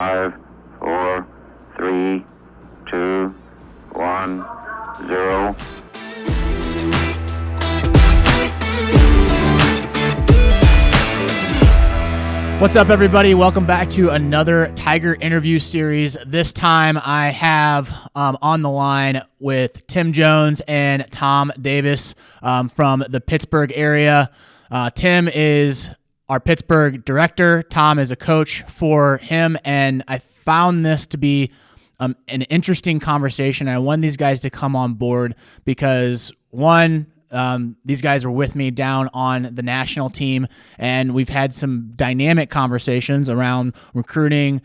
5, 4, 3, 2, 1, 0. What's up, everybody? Welcome back to another Tiger interview series. This time I have on the line with Tim Jones and Tom Davis from the Pittsburgh area. Tim is our Pittsburgh director. Tom is a coach for him, and I found this to be an interesting conversation. I want these guys to come on board because, one, these guys are with me down on the national team, and we've had some dynamic conversations around recruiting,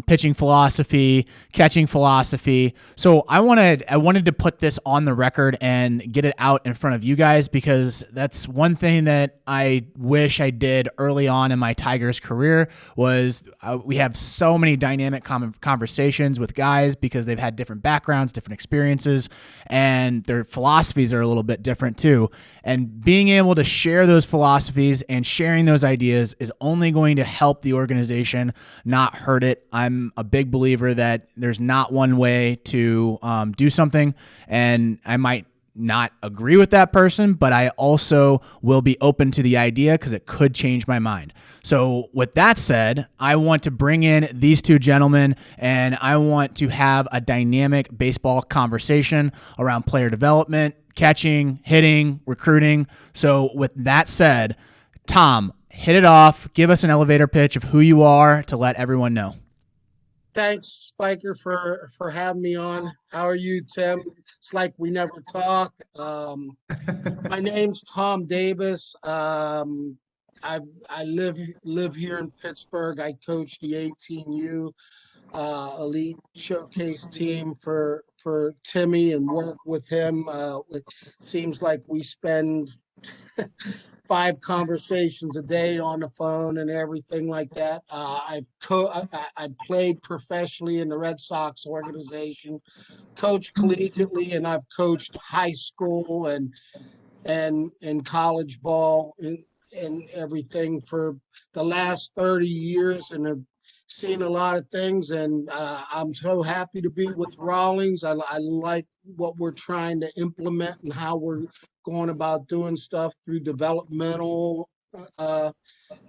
pitching philosophy, catching philosophy. So I wanted to put this on the record and get it out in front of you guys, because that's one thing that I wish I did early on in my Tigers career was we have so many dynamic conversations with guys because they've had different backgrounds, different experiences, and their philosophies are a little bit different too. And being able to share those philosophies and sharing those ideas is only going to help the organization, not hurt it. I'm a big believer that there's not one way to do something, and I might not agree with that person, but I also will be open to the idea because it could change my mind. So with that said, I want to bring in these two gentlemen, and I want to have a dynamic baseball conversation around player development, catching, hitting, recruiting. So with that said, Tom, hit it off. Give us an elevator pitch of who you are to let everyone know. Thanks, Spiker, for having me on. How are you, Tim? It's like we never talk. My name's Tom Davis. I live here in Pittsburgh. I coach the 18U elite showcase team for Timmy and work with him. It seems like we spend 5 conversations a day on the phone and everything like that. I played professionally in the Red Sox organization, coached collegiately, and I've coached high school and college ball and everything for the last 30 years, and have seen a lot of things. And I'm so happy to be with Rawlings. I like what we're trying to implement and how we're going about doing stuff through developmental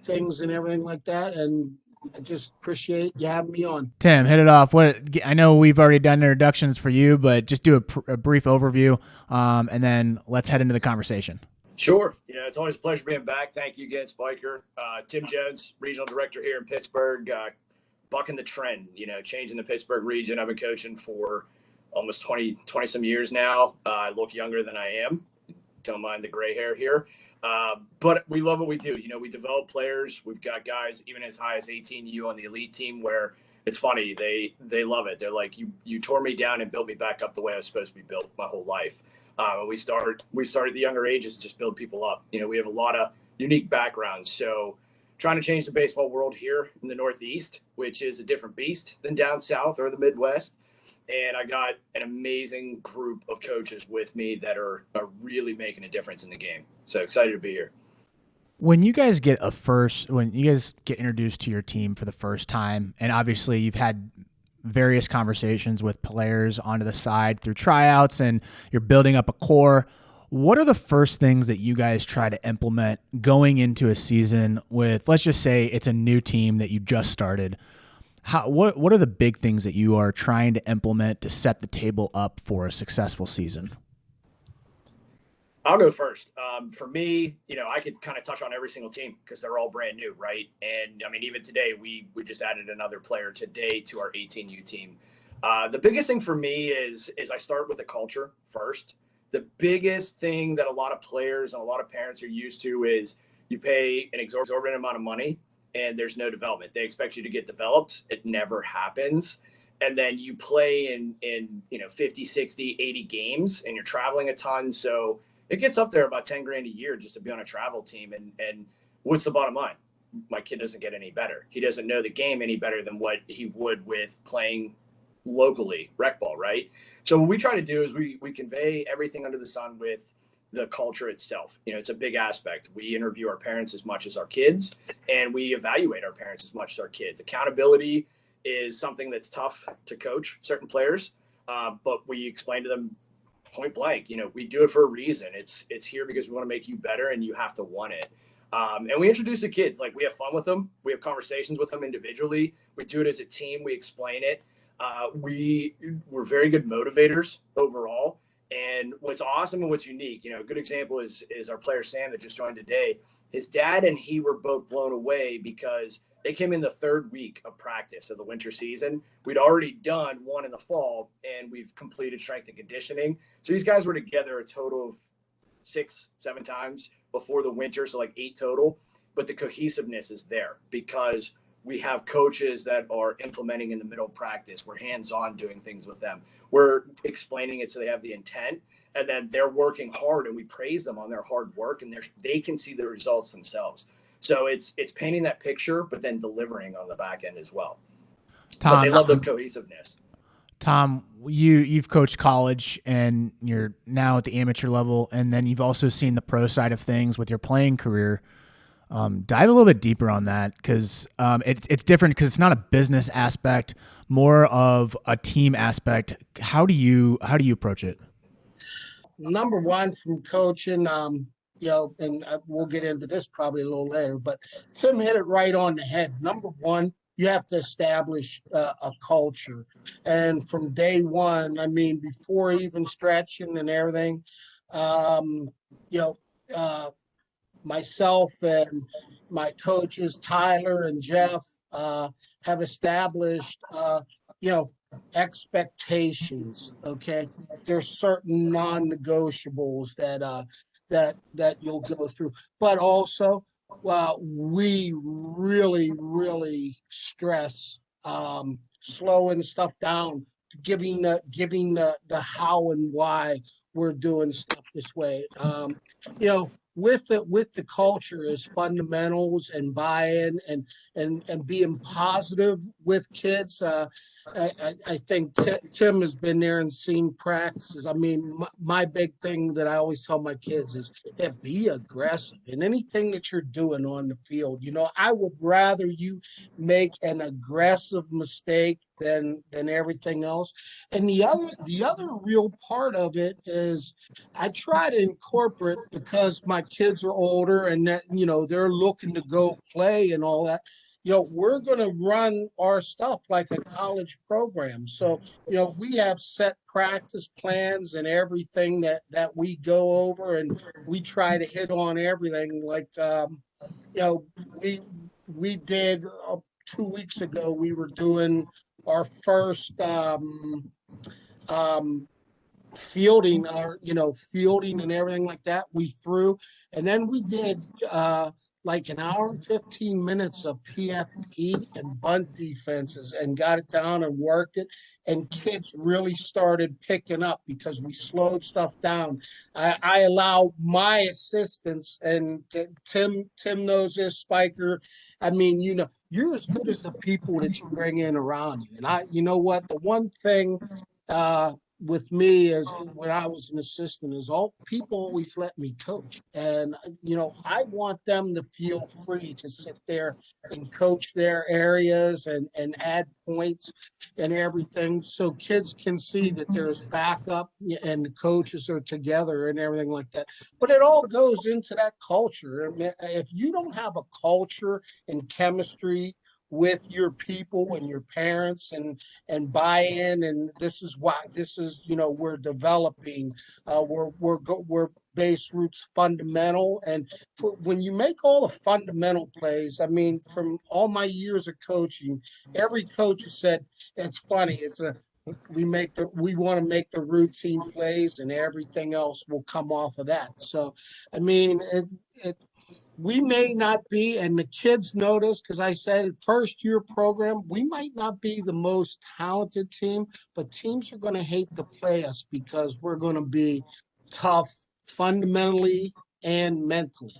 things and everything like that. And I just appreciate you having me on. Tim, hit it off. I know we've already done introductions for you, but just do a brief overview, and then let's head into the conversation. Sure. It's always a pleasure being back. Thank you again, Spiker. Tim Jones, regional director here in Pittsburgh, bucking the trend, changing the Pittsburgh region. I've been coaching for almost 20 some years now. I look younger than I am. Don't mind the gray hair here. But we love what we do. We develop players. We've got guys even as high as 18U on the elite team where it's funny. They love it. They're like, you tore me down and built me back up the way I was supposed to be built my whole life. We start at the younger ages to just build people up. We have a lot of unique backgrounds. So trying to change the baseball world here in the Northeast, which is a different beast than down south or the Midwest. And I got an amazing group of coaches with me that are really making a difference in the game. So excited to be here. When you guys get introduced to your team for the first time, and obviously you've had various conversations with players onto the side through tryouts and you're building up a core, what are the first things that you guys try to implement going into a season with, let's just say it's a new team that you just started? What are the big things that you are trying to implement to set the table up for a successful season? I'll go first. For me, I could kind of touch on every single team because they're all brand new, right? And I mean, even today, we just added another player today to our 18U team. The biggest thing for me is I start with the culture first. The biggest thing that a lot of players and a lot of parents are used to is you pay an exorbitant amount of money and there's no development. They expect you to get developed. It never happens. And then you play in 50, 60, 80 games and you're traveling a ton. So it gets up there about 10 grand a year just to be on a travel team. And what's the bottom line? My kid doesn't get any better. He doesn't know the game any better than what he would with playing locally, rec ball, right? So what we try to do is we convey everything under the sun with the culture itself. It's a big aspect. We interview our parents as much as our kids, and we evaluate our parents as much as our kids. Accountability is something that's tough to coach certain players, but we explain to them point blank, we do it for a reason. It's here because we want to make you better, and you have to want it. And we introduce the kids, like, we have fun with them. We have conversations with them individually. We do it as a team. We explain it. We're very good motivators overall. And what's awesome and what's unique, a good example is our player Sam that just joined today. His dad and he were both blown away because they came in the third week of practice of the winter season. We'd already done one in the fall, and we've completed strength and conditioning. So these guys were together a total of 6-7 times before the winter, so like 8 total. But the cohesiveness is there because we have coaches that are implementing in the middle of practice. We're hands-on doing things with them. We're explaining it so they have the intent, and then they're working hard, and we praise them on their hard work, and they can see the results themselves. So it's painting that picture, but then delivering on the back end as well. Tom, but they love the cohesiveness. Tom, you've coached college, and you're now at the amateur level, and then you've also seen the pro side of things with your playing career. Dive a little bit deeper on that, because it's different because it's not a business aspect, more of a team aspect. How do you approach it? Number one, from coaching, and we'll get into this probably a little later, but Tim hit it right on the head. Number one, you have to establish a culture. And from day one, before even stretching and everything, myself and my coaches, Tyler and Jeff, have established, expectations. Okay, there's certain non-negotiables that you'll go through, but also, we really stress slowing stuff down, giving the how and why we're doing stuff this way. With the culture is fundamentals and buy-in and being positive with kids. I think Tim has been there and seen practices. My big thing that I always tell my kids is, be aggressive in anything that you're doing on the field. I would rather you make an aggressive mistake than everything else. And the other real part of it is I try to incorporate, because my kids are older and that, they're looking to go play and all that. We're going to run our stuff like a college program. So, we have set practice plans and everything that we go over, and we try to hit on everything. Like, we did 2 weeks ago, we were doing our first fielding, fielding and everything like that. We threw, and then we did like an hour and 15 minutes of PFP and bunt defenses, and got it down and worked it. And kids really started picking up because we slowed stuff down. I allow my assistants, and Tim knows this, Spiker. You're as good as the people that you bring in around you. And you know what? The one thing with me is, when I was an assistant, is all people always let me coach. And, I want them to feel free to sit there and coach their areas and add points and everything, so kids can see that there's backup and the coaches are together and everything like that. But it all goes into that culture. If you don't have a culture and chemistry with your people and your parents and buy-in, and this is we're developing, we're base roots fundamental. And when you make all the fundamental plays, from all my years of coaching, every coach has said, it's funny, we want to make the routine plays, and everything else will come off of that. So we may not be, and the kids notice, because I said first year program, we might not be the most talented team, but teams are going to hate to play us because we're going to be tough fundamentally and mentally.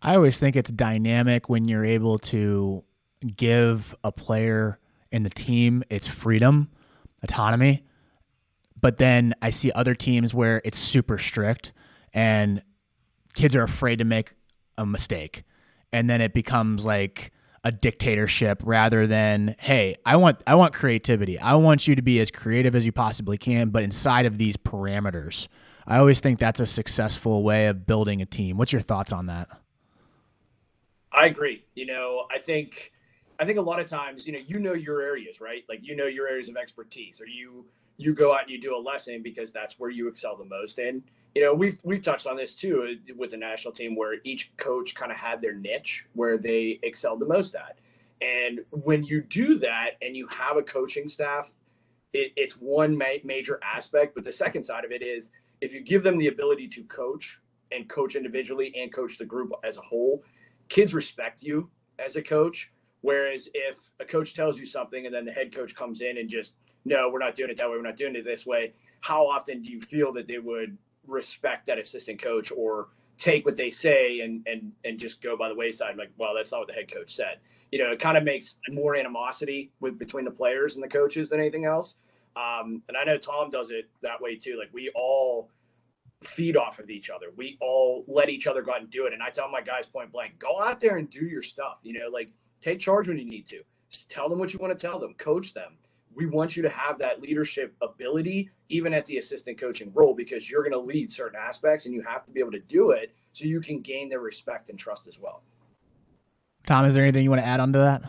I always think it's dynamic when you're able to give a player in the team its freedom, autonomy. But then I see other teams where it's super strict and kids are afraid to make a mistake. And then it becomes like a dictatorship rather than, hey, I want creativity. I want you to be as creative as you possibly can, but inside of these parameters. I always think that's a successful way of building a team. What's your thoughts on that? I agree. I think a lot of times, your areas, right? Like, your areas of expertise, or you go out and you do a lesson because that's where you excel the most in. We've touched on this too with the national team, where each coach kind of had their niche where they excelled the most at. And when you do that and you have a coaching staff, it's one major aspect. But the second side of it is, if you give them the ability to coach and coach individually and coach the group as a whole, kids respect you as a coach. Whereas if a coach tells you something and then the head coach comes in and just, no, we're not doing it that way, we're not doing it this way, how often do you feel that they would respect that assistant coach, or take what they say and just go by the wayside, like, well, that's not what the head coach said? It kind of makes more animosity between the players and the coaches than anything else. And I know Tom does it that way too. Like, we all feed off of each other. We all let each other go out and do it. And I tell my guys point blank, go out there and do your stuff. Like, take charge when you need to. Just tell them what you want to tell them. Coach them. We want you to have that leadership ability, even at the assistant coaching role, because you're going to lead certain aspects and you have to be able to do it so you can gain their respect and trust as well. Tom, is there anything you want to add on to that?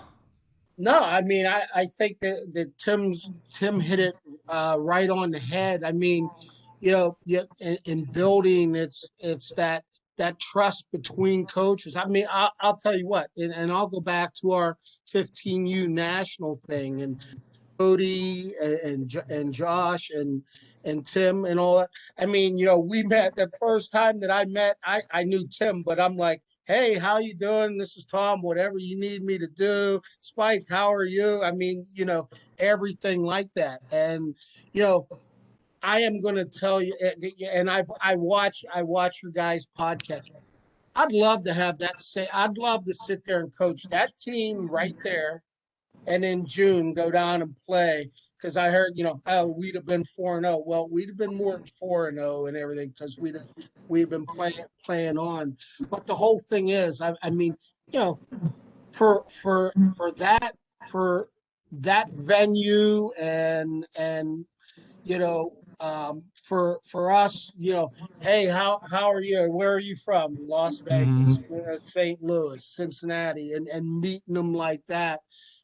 No, I mean, I think that Tim hit it right on the head. I mean, in building, it's that trust between coaches. I mean, I'll tell you what, and I'll go back to our 15U national thing, and Cody and Josh and Tim and all that. I mean, we met the first time that I met. I knew Tim, but I'm like, hey, how you doing? This is Tom. Whatever you need me to do. Spike, how are you? I mean, everything like that. And I am going to tell you, and I watch your guys' podcast. I'd love to have that. I'd love to sit there and coach that team right there, and in June go down and play, because I heard, we'd have been 4-0. Well, we'd have been more than 4-0 and everything, because we've been playing on. But the whole thing is, I mean, for that venue, and for us, hey, how are you? Where are you from? Las Vegas, St. Louis, Cincinnati, and meeting them like that.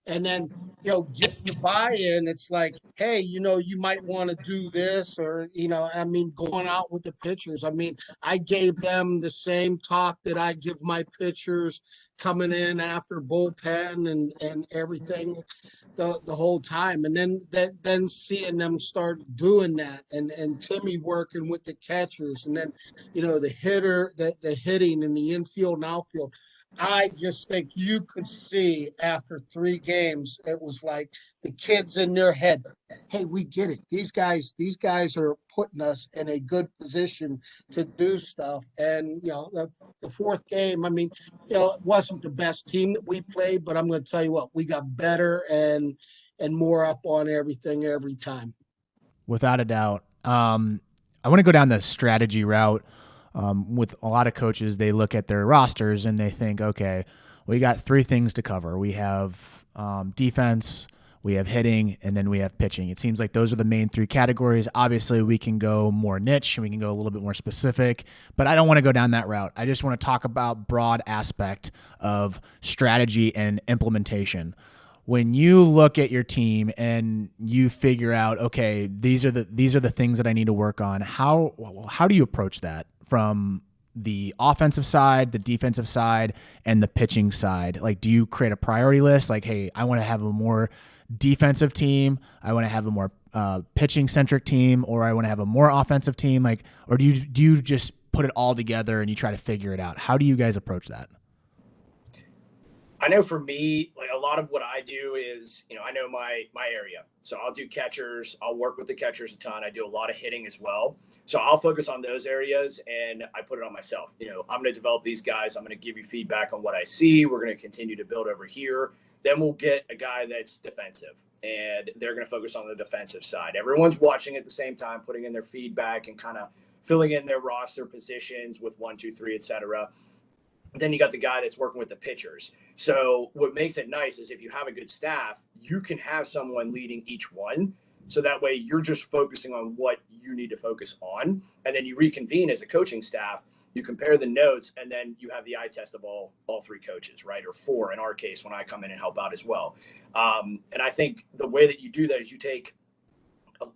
And then, getting the buy-in, it's like, hey, you might want to do this, or, I mean, going out with the pitchers. I mean, I gave them the same talk that I give my pitchers coming in after bullpen and everything the whole time. And then seeing them start doing that, and Timmy working with the catchers, and then, the hitter, the hitting in the infield and outfield. I just think you could see after 3 games, it was like the kids in their head, hey, we get it. These guys are putting us in a good position to do stuff. And, the 4th game, I mean, it wasn't the best team that we played, but I'm going to tell you what, we got better and more up on everything every time. Without a doubt. I want to go down the strategy route. With a lot of coaches, they look at their rosters and they think, okay, we got 3 things to cover. We have defense, we have hitting, and then we have pitching. It seems like those are the main 3 categories. Obviously, we can go more niche and we can go a little bit more specific, but I don't want to go down that route. I just want to talk about broad aspect of strategy and implementation. When you look at your team and you figure out, okay, these are the things that I need to work on, how do you approach that from the offensive side, the defensive side, and the pitching side? Like, do you create a priority list? Like, hey, I want to have a more defensive team, I want to have a more pitching centric team, or I want to have a more offensive team? Like, or do you just put it all together and you try to figure it out? How do you guys approach that? I know for me, like, a lot of what I do is, I know my area. So I'll do catchers. I'll work with the catchers a ton. I do a lot of hitting as well. So I'll focus on those areas and I put it on myself. I'm going to develop these guys. I'm going to give you feedback on what I see. We're going to continue to build over here. Then we'll get a guy that's defensive, and they're going to focus on the defensive side. Everyone's watching at the same time, putting in their feedback and kind of filling in their roster positions with 1, 2, 3, et cetera. Then you got the guy that's working with the pitchers. So what makes it nice is if you have a good staff, you can have someone leading each one. So that way you're just focusing on what you need to focus on. And then you reconvene as a coaching staff, you compare the notes, and then you have the eye test of all three coaches, right? Or four in our case when I come in and help out as well. And I think the way that you do that is you take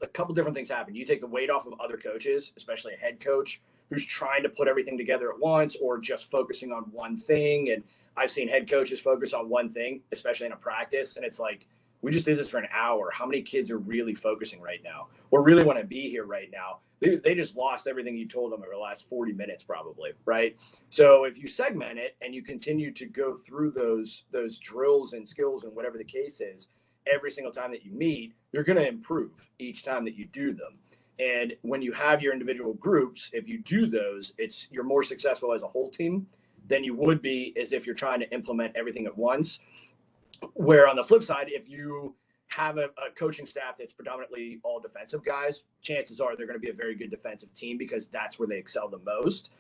a couple different things happen. You take the weight off of other coaches, especially a head coach who's trying to put everything together at once or just focusing on one thing. And I've seen head coaches focus on one thing, especially in a practice. And it's like, we just did this for an hour. How many kids are really focusing right now or really want to be here right now? They just lost everything you told them over the last 40 minutes, probably, right? So if you segment it and you continue to go through those drills and skills and whatever the case is, every single time that you meet, you're going to improve each time that you do them. And when you have your individual groups, if you do those, you're more successful as a whole team than you would be as if you're trying to implement everything at once. Where on the flip side, if you have a coaching staff that's predominantly all defensive guys, chances are they're going to be a very good defensive team because that's where they excel the most.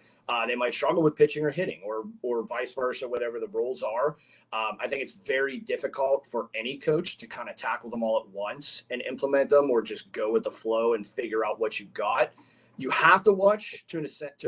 They might struggle with pitching or hitting or vice versa, whatever the roles are. I think it's very difficult for any coach to kind of tackle them all at once and implement them or just go with the flow and figure out what you got. You have to watch to an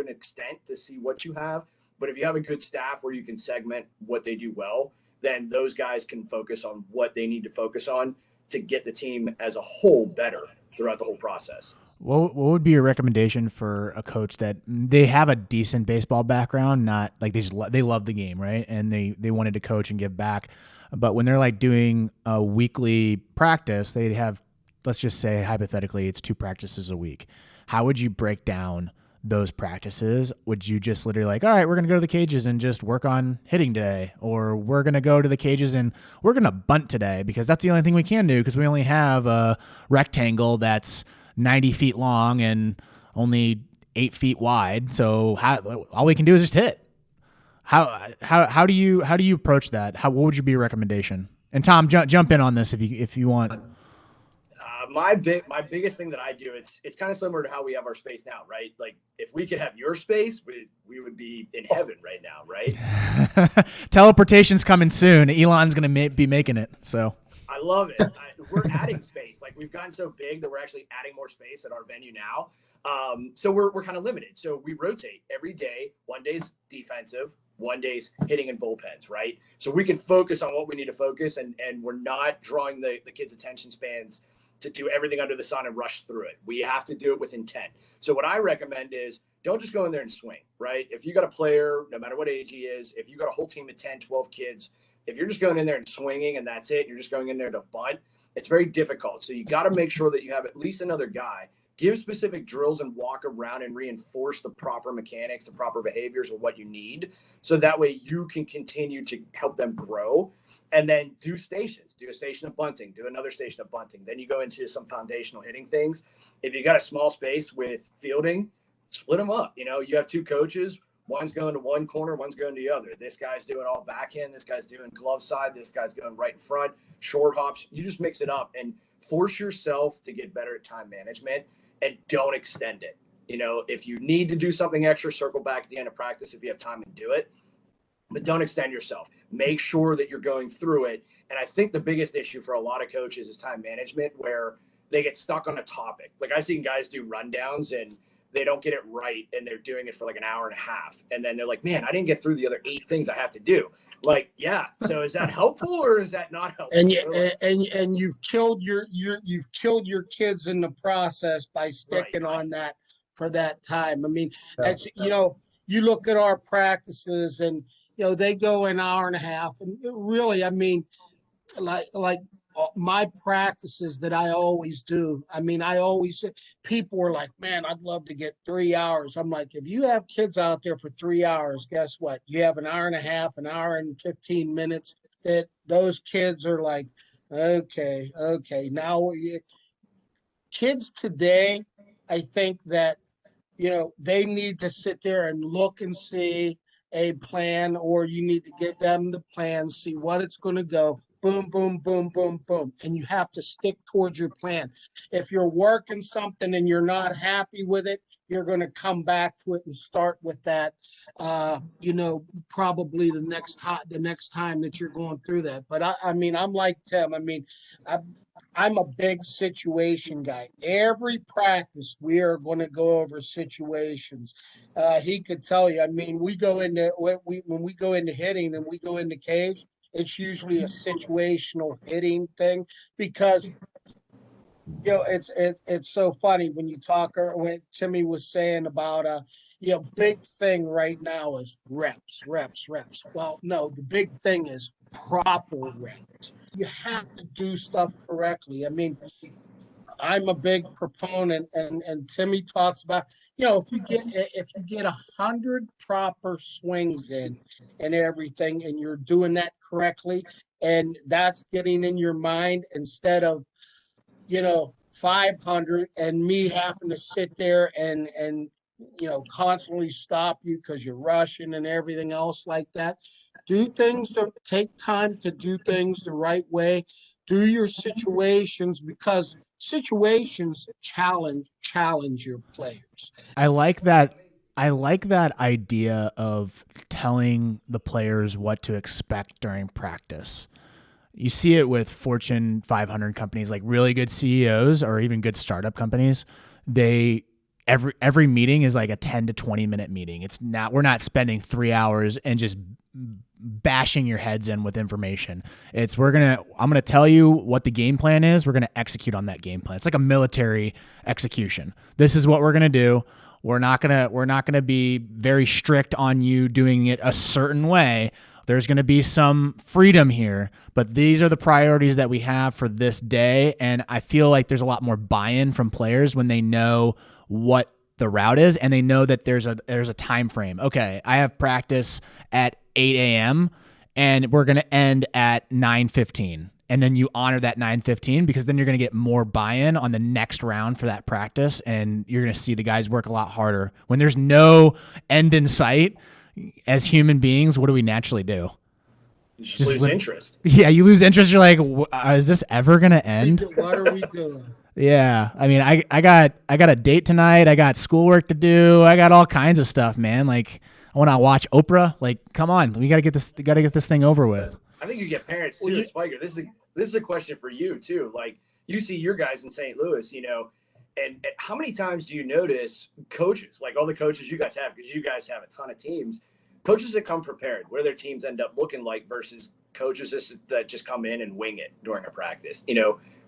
extent to see what you have. But if you have a good staff where you can segment what they do well, then those guys can focus on what they need to focus on to get the team as a whole better throughout the whole process. What would be your recommendation for a coach that they have a decent baseball background, not like they love the game, right? And they wanted to coach and give back. But when they're like doing a weekly practice, they have, let's just say hypothetically, it's 2 practices a week. How would you break down those practices? Would you just literally like, all right, we're going to go to the cages and just work on hitting today, or we're going to go to the cages and we're going to bunt today because that's the only thing we can do because we only have a rectangle that's 90 feet long and only 8 feet wide. So all we can do is just hit. How do you approach that? What would be your recommendation? And Tom, jump in on this if you want. My biggest thing that I do, it's kind of similar to how we have our space now, right? Like if we could have your space, we would be in heaven right now, right? Teleportation's coming soon. Elon's going to be making it. So I love it. We're adding space. Like we've gotten so big that we're actually adding more space at our venue now. So we're kind of limited. So we rotate every day. One day's defensive, one day's hitting and bullpens, right? So we can focus on what we need to focus, and we're not drawing the kids' attention spans to do everything under the sun and rush through it. We have to do it with intent. So what I recommend is don't just go in there and swing, right? If you got a player, no matter what age he is, if you got a whole team of 10, 12 kids, if you're just going in there and swinging and that's it, you're just going in there to bunt, it's very difficult. So you got to make sure that you have at least another guy, give specific drills and walk around and reinforce the proper mechanics, the proper behaviors of what you need. So that way you can continue to help them grow, and then do stations, do a station of bunting, do another station of bunting. Then you go into some foundational hitting things. If you got a small space with fielding, split them up. You know, you have 2 coaches, one's going to one corner, one's going to the other. This guy's doing all backhand, this guy's doing glove side, this guy's going right in front, short hops. You just mix it up and force yourself to get better at time management, and don't extend it. You know, if you need to do something extra, circle back at the end of practice if you have time and do it, but don't extend yourself. Make sure that you're going through it. And I think the biggest issue for a lot of coaches is time management, where they get stuck on a topic. Like I've seen guys do rundowns and they don't get it right, and they're doing it for like an hour and a half. And then they're like, man, I didn't get through the other 8 things I have to do. Like, yeah. So is that helpful or is that not helpful? And you've killed your kids in the process by sticking on that for that time. I mean, that's, you know, you look at our practices and, you know, they go an hour and a half, and really, I mean, like my practices that I always do. I mean, people were like, man, I'd love to get 3 hours. I'm like, if you have kids out there for 3 hours, guess what? You have an hour and a half, an hour and 15 minutes that those kids are like, okay. Now, kids today, I think that, you know, they need to sit there and look and see a plan, or you need to give them the plan, see what it's going to go. boom, boom, boom, boom, boom. And you have to stick towards your plan. If you're working something and you're not happy with it, you're going to come back to it and start with that, probably the next time that you're going through that. But I mean, I'm like Tim. I mean, I'm a big situation guy. Every practice, we are going to go over situations. He could tell you. I mean, when we go into hitting and we go into cage, it's usually a situational hitting thing because it's so funny when you talk or when Timmy was saying about big thing right now is reps, reps, reps. Well, no, the big thing is proper reps. You have to do stuff correctly. I mean, I'm a big proponent, and Timmy talks about, if you get 100 proper swings in and everything, and you're doing that correctly, and that's getting in your mind instead of 500 and me having to sit there and constantly stop you because you're rushing and everything else like that. Take time to do things the right way. Do your situations because situations challenge your players. I like that. I like that idea of telling the players what to expect during practice. You see it with Fortune 500 companies, like really good CEOs or even good startup companies. Every meeting is like a 10 to 20 minute meeting. We're not spending 3 hours and just bashing your heads in with information. I'm going to tell you what the game plan is. We're going to execute on that game plan. It's like a military execution. This is what we're going to do. We're not going to be very strict on you doing it a certain way. There's going to be some freedom here, but these are the priorities that we have for this day. And I feel like there's a lot more buy-in from players when they know what the route is and they know that there's a time frame. Okay, I have practice at 8 a.m. and we're going to end at 9:15. And then you honor that 9:15 because then you're going to get more buy-in on the next round for that practice. And you're going to see the guys work a lot harder. When there's no end in sight, as human beings, what do we naturally do? You just lose interest. Yeah, you lose interest. You're like, is this ever going to end? What are we doing? Yeah. I mean, I got a date tonight. I got schoolwork to do. I got all kinds of stuff, man. Like, I want to watch Oprah. Like, come on. We got to get this thing over with. I think you get parents too, Spiker. This is a question for you too. Like, you see your guys in St. Louis, and how many times do you notice coaches, like all the coaches you guys have, because you guys have a ton of teams, coaches that come prepared, what do their teams end up looking like versus coaches that just come in and wing it during a practice?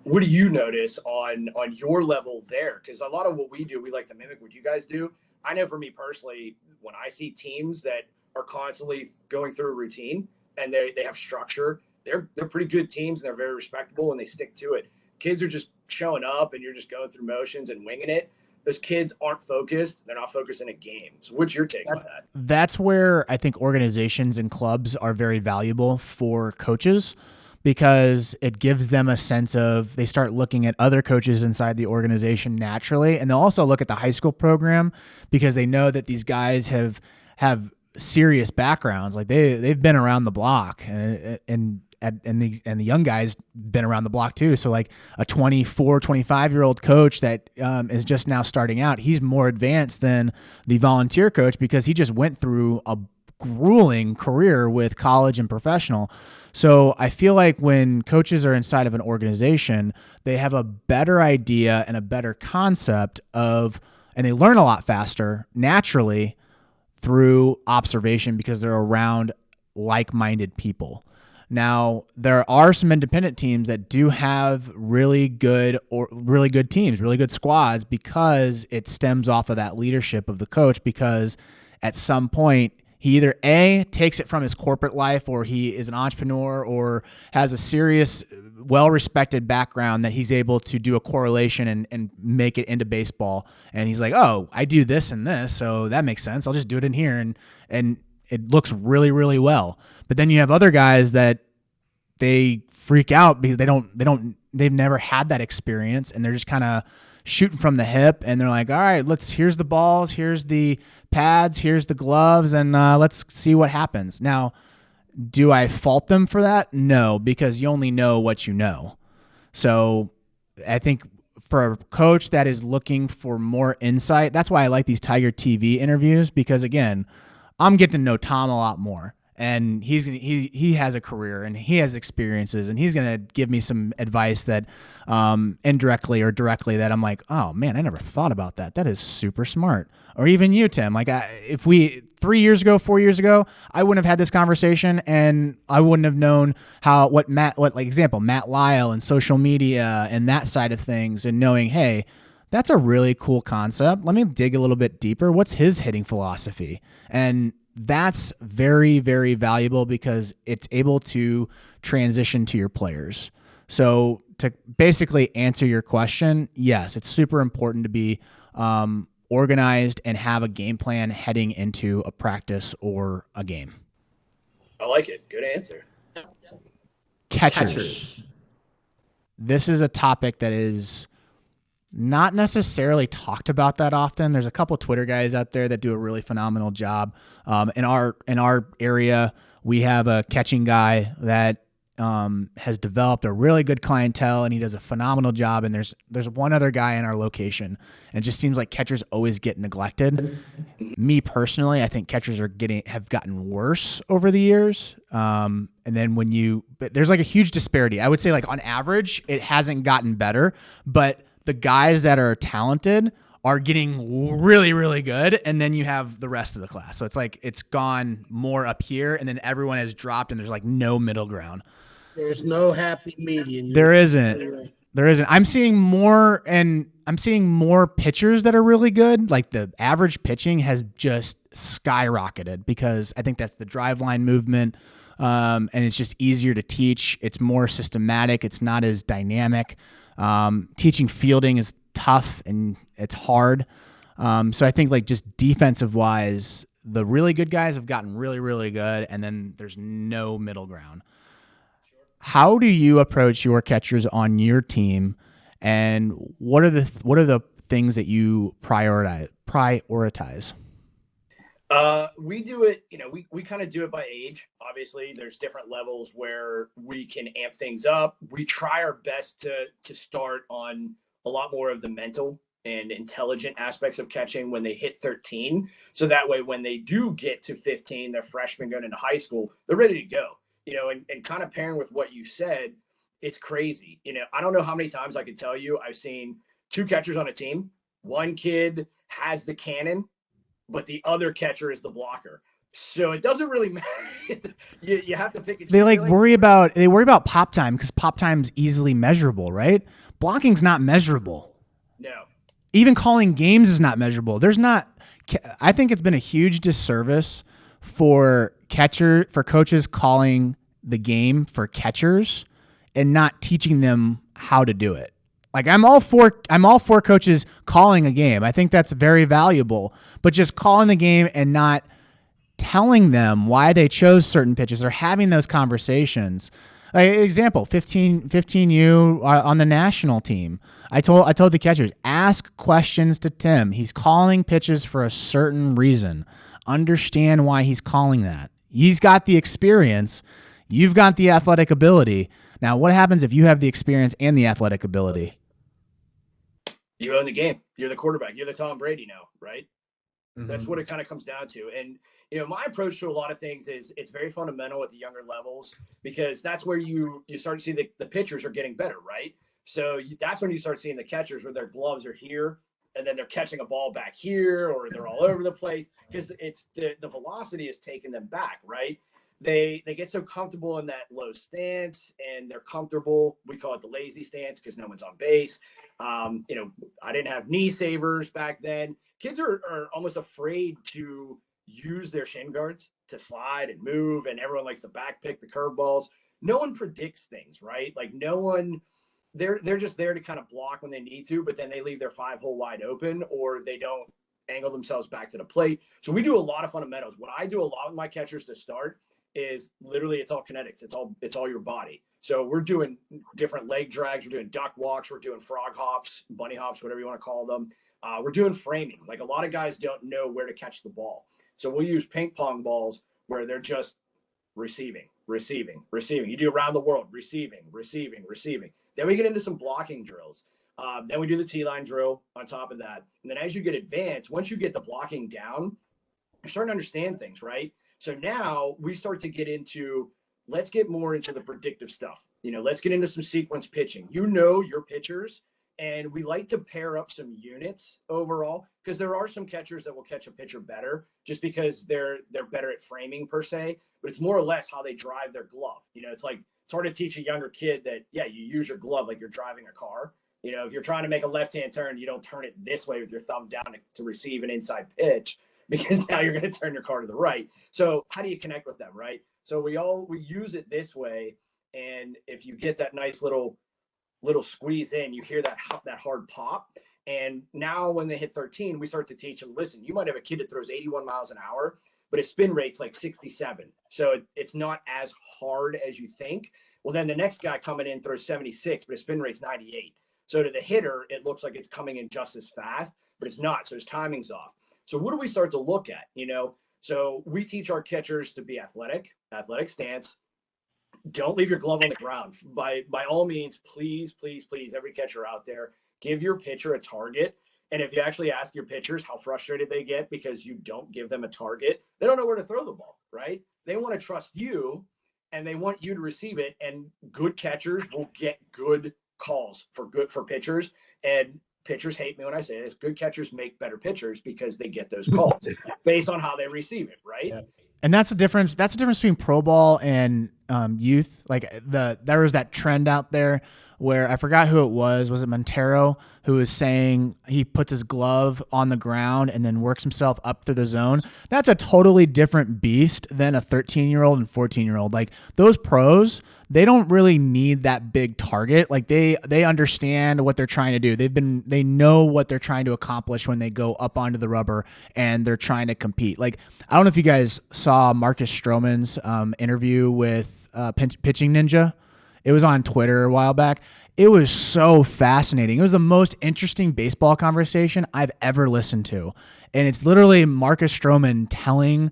What do you notice on your level there? Because a lot of what we do, we like to mimic what you guys do. I know for me personally, when I see teams that are constantly going through a routine and they have structure, they're pretty good teams and they're very respectable and they stick to it. Kids are just showing up and you're just going through motions and winging it. Those kids aren't focused. They're not focused in a game. So what's your take on that? That's where I think organizations and clubs are very valuable for coaches because it gives them a sense of they start looking at other coaches inside the organization naturally. And they'll also look at the high school program because they know that these guys have serious backgrounds. Like they've been around the block and the young guys been around the block too. So like a 24, 25-year-old coach that is just now starting out, he's more advanced than the volunteer coach because he just went through a grueling career with college and professional. So I feel like when coaches are inside of an organization, they have a better idea and a better concept and they learn a lot faster naturally through observation because they're around like-minded people. Now, there are some independent teams that do have really good teams, really good squads because it stems off of that leadership of the coach because at some point he either A, takes it from his corporate life or he is an entrepreneur or has a serious, well-respected background that he's able to do a correlation and make it into baseball. And he's like, oh, I do this and this, so that makes sense. I'll just do it in here. And it looks really, really well. But then you have other guys that they freak out because they've never had that experience and they're just kind of shooting from the hip and they're like, all right, here's the balls, here's the pads, here's the gloves, and let's see what happens. Now, Do I fault them for that? No, because you only know what you know. So I think for a coach that is looking for more insight, that's why I like these Tiger TV interviews, because again, I'm getting to know Tom a lot more, and he has a career and he has experiences, and he's gonna give me some advice that indirectly or directly that I'm like, oh man, I never thought about that. That is super smart. Or even you, Tim. Like if we 3 years ago, 4 years ago, I wouldn't have had this conversation, and I wouldn't have known Matt Lyle and social media and that side of things, and knowing, hey, that's a really cool concept. Let me dig a little bit deeper. What's his hitting philosophy? And that's very, very valuable because it's able to transition to your players. So to basically answer your question, yes, it's super important to be organized and have a game plan heading into a practice or a game. I like it. Good answer. Catchers. This is a topic that is not necessarily talked about that often. There's a couple Twitter guys out there that do a really phenomenal job. In our area, we have a catching guy that has developed a really good clientele, and he does a phenomenal job. And there's one other guy in our location, and it just seems like catchers always get neglected. Me personally, I think catchers have gotten worse over the years. And then but there's like a huge disparity. I would say like on average, it hasn't gotten better, but the guys that are talented are getting really, really good. And then you have the rest of the class. So it's like, it's gone more up here, and then everyone has dropped, and there's like no middle ground. There's no happy median. There isn't. I'm seeing more pitchers that are really good. Like the average pitching has just skyrocketed because I think that's the driveline movement. And it's just easier to teach. It's more systematic. It's not as dynamic. Teaching fielding is tough and it's hard. So I think like just defensive wise, the really good guys have gotten really, really good. And then there's no middle ground. How do you approach your catchers on your team, and what are the things that you prioritize? We do it, we kind of do it by age. Obviously, there's different levels where we can amp things up. We try our best to start on a lot more of the mental and intelligent aspects of catching when they hit 13. So that way, when they do get to 15, they're freshmen going into high school, they're ready to go. And kind of pairing with what you said, it's crazy. I don't know how many times I could tell you I've seen two catchers on a team. One kid has the cannon, but the other catcher is the blocker. So it doesn't really matter. you have to pick. They worry about pop time because pop time's easily measurable, right? Blocking's not measurable. No. Even calling games is not measurable. I think it's been a huge disservice for coaches calling the game for catchers and not teaching them how to do it. Like I'm all for coaches calling a game. I think that's very valuable, but just calling the game and not telling them why they chose certain pitches or having those conversations. Like, example, 15U on the national team. I told the catchers, ask questions to Tim. He's calling pitches for a certain reason. Understand why he's calling that. He's got the experience. You've got the athletic ability. Now, what happens if you have the experience and the athletic ability? You own the game. You're the quarterback. You're the Tom Brady now, right? Mm-hmm. That's what it kind of comes down to. And, my approach to a lot of things is it's very fundamental at the younger levels because that's where you start to see the pitchers are getting better, right? So that's when you start seeing the catchers where their gloves are here and then they're catching a ball back here or they're all over the place because it's the velocity is taking them back, right? They get so comfortable in that low stance and they're comfortable. We call it the lazy stance because no one's on base. I didn't have knee savers back then. Kids are almost afraid to use their shin guards to slide and move, and everyone likes to back pick the curveballs. No one predicts things, right? Like no one, they're just there to kind of block when they need to, but then they leave their 5-hole wide open or they don't angle themselves back to the plate. So we do a lot of fundamentals. What I do a lot with my catchers to start is literally it's all kinetics. It's all your body. So we're doing different leg drags. We're doing duck walks. We're doing frog hops, bunny hops, whatever you want to call them. We're doing framing. Like a lot of guys don't know where to catch the ball. So we'll use ping pong balls where they're just receiving, receiving, receiving. You do around the world, receiving, receiving, receiving. Then we get into some blocking drills. Then we do the T-line drill on top of that. And then as you get advanced, once you get the blocking down, you're starting to understand things, right? So now we start to get into, let's get more into the predictive stuff. Let's get into some sequence pitching. Your pitchers, and we like to pair up some units overall, because there are some catchers that will catch a pitcher better just because they're better at framing per se, but it's more or less how they drive their glove. It's hard to teach a younger kid that, yeah, you use your glove like you're driving a car. If you're trying to make a left-hand turn, you don't turn it this way with your thumb down to receive an inside pitch, because now you're going to turn your car to the right. So how do you connect with them, right? So we use it this way. And if you get that nice little squeeze in, you hear that hard pop. And now when they hit 13, we start to teach them, listen, you might have a kid that throws 81 miles an hour, but his spin rate's like 67. So it's not as hard as you think. Well, then the next guy coming in throws 76, but his spin rate's 98. So to the hitter, it looks like it's coming in just as fast, but it's not. So his timing's off. So what do we start to look at? So we teach our catchers to be athletic stance. Don't leave your glove on the ground. By all means, please, please, please, every catcher out there, give your pitcher a target. And if you actually ask your pitchers how frustrated they get because you don't give them a target, they don't know where to throw the ball, right? They want to trust you, and they want you to receive it. And good catchers will get good calls for pitchers. And pitchers hate me when I say this. Good catchers make better pitchers because they get those calls based on how they receive it, right? Yeah. And that's the difference. That's the difference between pro ball and youth. Like there was that trend out there where I forgot who it was. Was it Montero who was saying he puts his glove on the ground and then works himself up through the zone? That's a totally different beast than a 13-year-old and 14-year-old. Like those pros, they don't really need that big target. Like they understand what they're trying to do. They know what they're trying to accomplish when they go up onto the rubber and they're trying to compete. Like, I don't know if you guys saw Marcus Stroman's interview with Pitching Ninja. It was on Twitter a while back. It was so fascinating. It was the most interesting baseball conversation I've ever listened to. And it's literally Marcus Stroman telling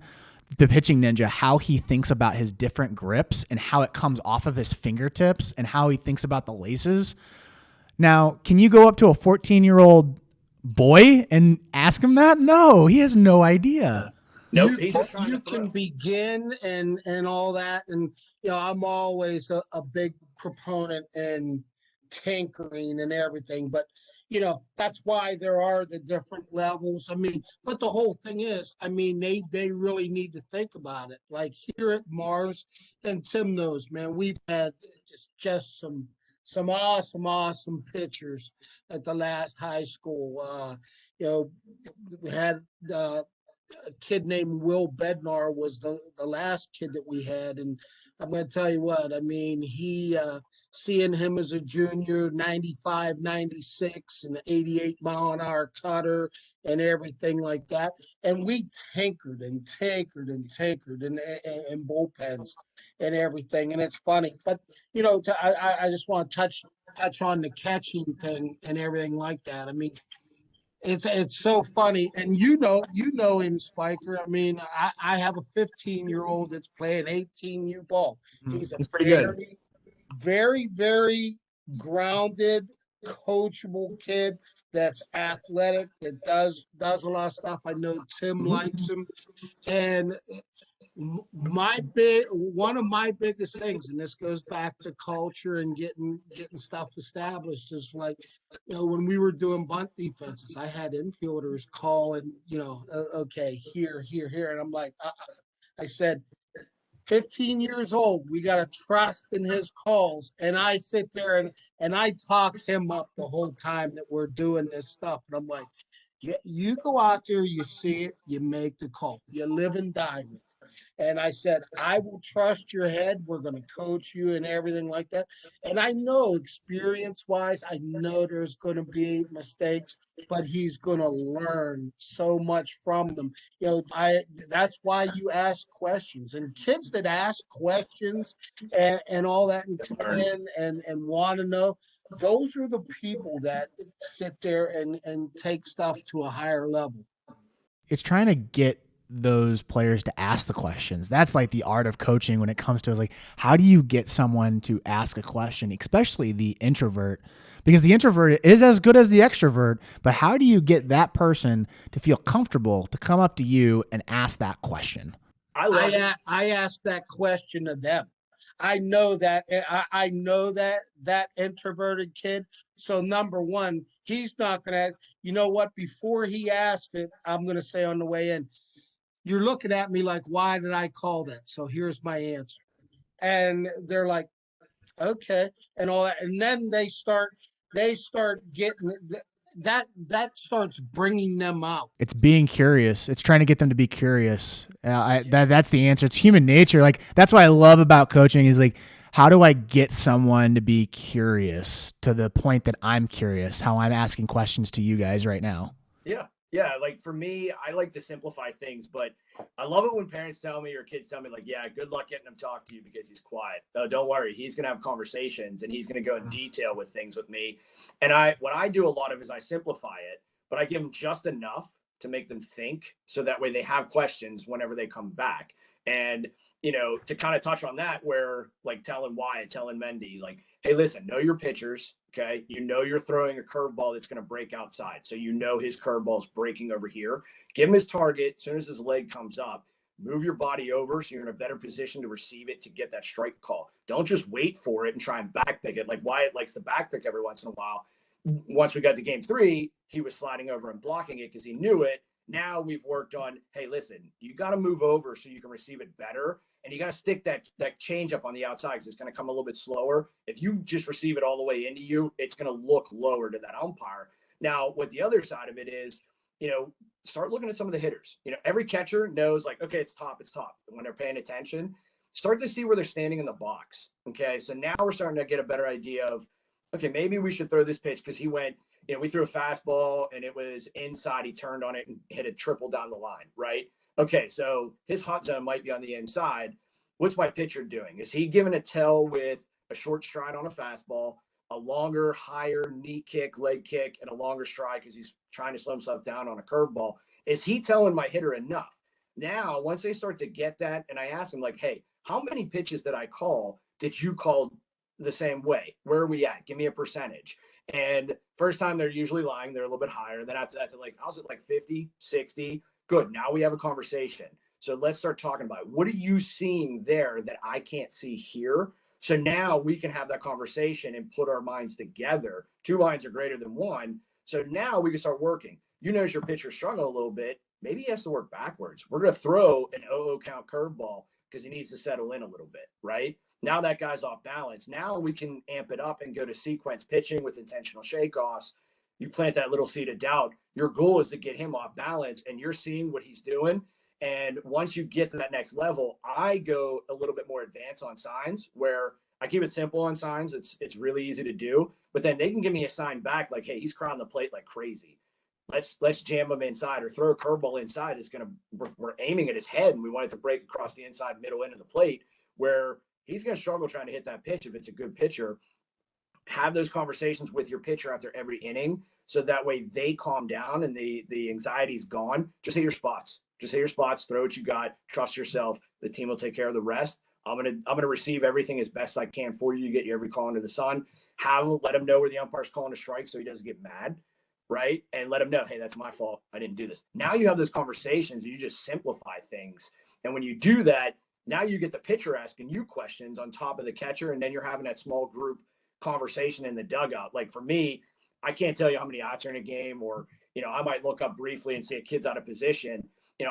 the Pitching Ninja how he thinks about his different grips and how it comes off of his fingertips and how he thinks about the laces. Now, can you go up to a 14-year-old boy and ask him that? No, he has no idea. Nope, you can begin and all that. And, I'm always a big proponent in tinkering and everything. But, that's why there are the different levels. I mean, but the whole thing is, they really need to think about it. Like here at Mars, and Tim knows, man, we've had just some awesome pitchers at the last high school. We had a kid named Will Bednar was the last kid that we had. And I'm going to tell you what, he, seeing him as a junior, 95, 96, and 88 mile an hour cutter and everything like that. And we tinkered in bullpens and everything. And it's funny, but I just want to touch on the catching thing and everything like that. It's so funny. And you know him, Spiker. I have a 15-year-old that's playing 18U ball. He's pretty good. Very, very grounded, coachable kid that's athletic, that does a lot of stuff. I know Tim likes him. And one of my biggest things, and this goes back to culture and getting stuff established, is like, when we were doing bunt defenses, I had infielders calling, okay, here, and I'm like, I said, 15 years old, we got to trust in his calls. And I sit there and I talk him up the whole time that we're doing this stuff. And I'm like, you go out there, you see it, you make the call, you live and die with it. And I said, I will trust your head. We're going to coach you and everything like that. And I know experience-wise, I know there's going to be mistakes, but he's going to learn so much from them. That's why you ask questions. And kids that ask questions and all that and come in and want to know, those are the people that sit there and take stuff to a higher level. It's trying to get those players to ask the questions. That's like the art of coaching when it comes to, like, how do you get someone to ask a question, especially the introvert, because the introvert is as good as the extrovert, but how do you get that person to feel comfortable to come up to you and ask that question? I ask that question of them. I know that introverted kid. So number one, he's not gonna. You know what? Before he asks it, I'm gonna say on the way in, you're looking at me like, why did I call that? So here's my answer. And they're like, okay, and all that. And then they start getting that starts bringing them out. It's being curious. It's trying to get them to be curious. That's the answer. It's human nature. Like, that's what I love about coaching is, like, how do I get someone to be curious to the point that I'm curious, how I'm asking questions to you guys right now? Yeah. Yeah. Like for me, I like to simplify things, but I love it when parents tell me or kids tell me, like, yeah, good luck getting him to talk to you because he's quiet. No, don't worry. He's going to have conversations and he's going to go in detail with things with me. And what I do a lot of is I simplify it, but I give them just enough to make them think. So that way they have questions whenever they come back. And, to kind of touch on that, where like telling Wyatt, telling Mendy, like, hey, listen, know your pitchers. Okay. You're throwing a curveball that's going to break outside. So his curveball is breaking over here. Give him his target. As soon as his leg comes up, move your body over so you're in a better position to receive it to get that strike call. Don't just wait for it and try and backpick it. Like Wyatt likes to backpick every once in a while. Once we got to game 3, he was sliding over and blocking it because he knew it. Now we've worked on, hey, listen, you got to move over so you can receive it better. And you got to stick that change up on the outside because it's going to come a little bit slower. If you just receive it all the way into you, it's going to look lower to that umpire. Now, what the other side of it is, start looking at some of the hitters. Every catcher knows, like, okay, it's top. When they're paying attention, start to see where they're standing in the box. Okay, so now we're starting to get a better idea of, okay, maybe we should throw this pitch because he went, we threw a fastball and it was inside. He turned on it and hit a triple down the line, right? Okay, so his hot zone might be on the inside. What's my pitcher doing? Is he giving a tell with a short stride on a fastball, a longer, higher knee kick, leg kick, and a longer stride because he's trying to slow himself down on a curveball? Is he telling my hitter enough? Now, once they start to get that, and I ask them, like, hey, how many pitches that I call did you call the same way? Where are we at? Give me a percentage. And first time they're usually lying, they're a little bit higher. Then after that, they're like, I was at like 50, 60. Good. Now we have a conversation. So let's start talking about it. What are you seeing there that I can't see here? So now we can have that conversation and put our minds together. 2 minds are greater than one. So now we can start working. As your pitcher struggle a little bit, maybe he has to work backwards. We're going to throw an 0-0 count curveball because he needs to settle in a little bit, right? Now that guy's off balance. Now we can amp it up and go to sequence pitching with intentional shakeoffs. You plant that little seed of doubt. Your goal is to get him off balance, and you're seeing what he's doing. And once you get to that next level, I go a little bit more advanced on signs where I keep it simple on signs. It's really easy to do, but then they can give me a sign back like, hey, he's crowding the plate like crazy. Let's jam him inside or throw a curveball inside. We're aiming at his head and we want it to break across the inside middle end of the plate where he's going to struggle trying to hit that pitch if it's a good pitcher. Have those conversations with your pitcher after every inning so that way they calm down and the anxiety's gone. Just hit your spots. Throw what you got. Trust yourself. The team will take care of the rest. I'm gonna receive everything as best I can for you to get you every call under the sun. Let him know where the umpire's calling a strike so he doesn't get mad, right? And let him know, hey, that's my fault. I didn't do this. Now you have those conversations. You just simplify things. And when you do that, now you get the pitcher asking you questions on top of the catcher, and then you're having that small group conversation in the dugout. Like for me, I can't tell you how many outs are in a game, or, I might look up briefly and see a kid's out of position.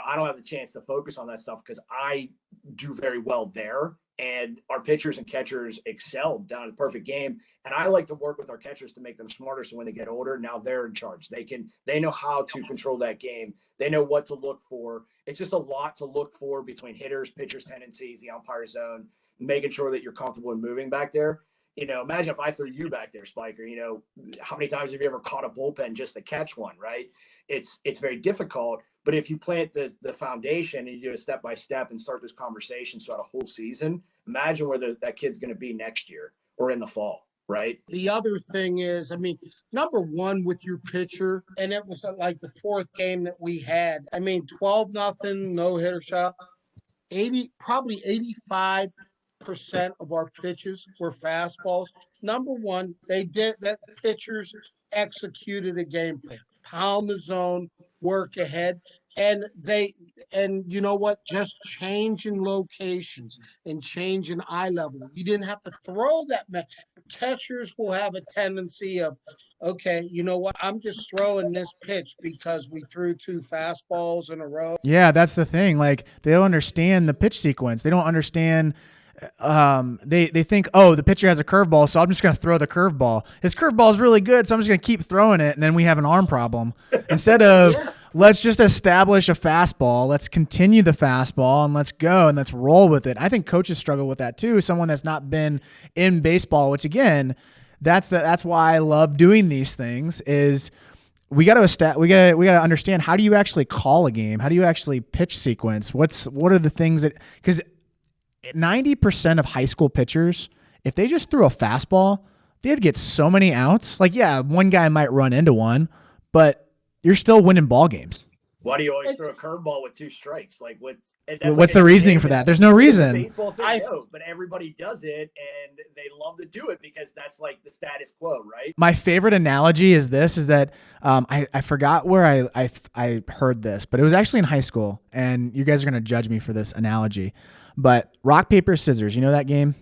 I don't have the chance to focus on that stuff because I do very well there. And our pitchers and catchers excelled down at the perfect game. And I like to work with our catchers to make them smarter. So when they get older, now they're in charge. They know how to control that game. They know what to look for. It's just a lot to look for between hitters, pitchers' tendencies, the umpire zone, making sure that you're comfortable in moving back there. Imagine if I threw you back there, Spiker. How many times have you ever caught a bullpen just to catch one, right? It's very difficult. But if you plant the foundation and you do it step by step and start this conversation throughout a whole season, imagine where that kid's going to be next year or in the fall, right? The other thing is, I mean, number one with your pitcher, and it was like the fourth game that we had. I mean, 12-0, no hitter shot. 85% of our pitches were fastballs. Number one, they did that. Pitchers executed a game plan, pound the zone, work ahead, and you know what? Just changing locations and changing eye level. You didn't have to throw that much. Catchers will have a tendency of, okay, you know what? I'm just throwing this pitch because we threw two fastballs in a row. Yeah, that's the thing. Like, they don't understand the pitch sequence. They don't understand. They think, oh, the pitcher has a curveball, so I'm just going to throw the curveball. His curveball is really good, so I'm just going to keep throwing it, and then we have an arm problem. Instead of let's just establish a fastball, let's continue the fastball, and let's go, and let's roll with it. I think coaches struggle with that too. Someone that's not been in baseball, which again, that's why I love doing these things. Is we got to understand, how do you actually call a game? How do you actually pitch sequence? What are the things that, because 90% of high school pitchers, if they just threw a fastball, they'd get so many outs. Like, yeah, one guy might run into one, but you're still winning ball games. Why do you always throw a curveball with 2 strikes? Like, what's the reasoning for that? There's no reason. Baseball thing, no, but everybody does it, and they love to do it because that's like the status quo, right? My favorite analogy is that I forgot where I heard this, but it was actually in high school, and you guys are going to judge me for this analogy. But rock, paper, scissors, you know that game?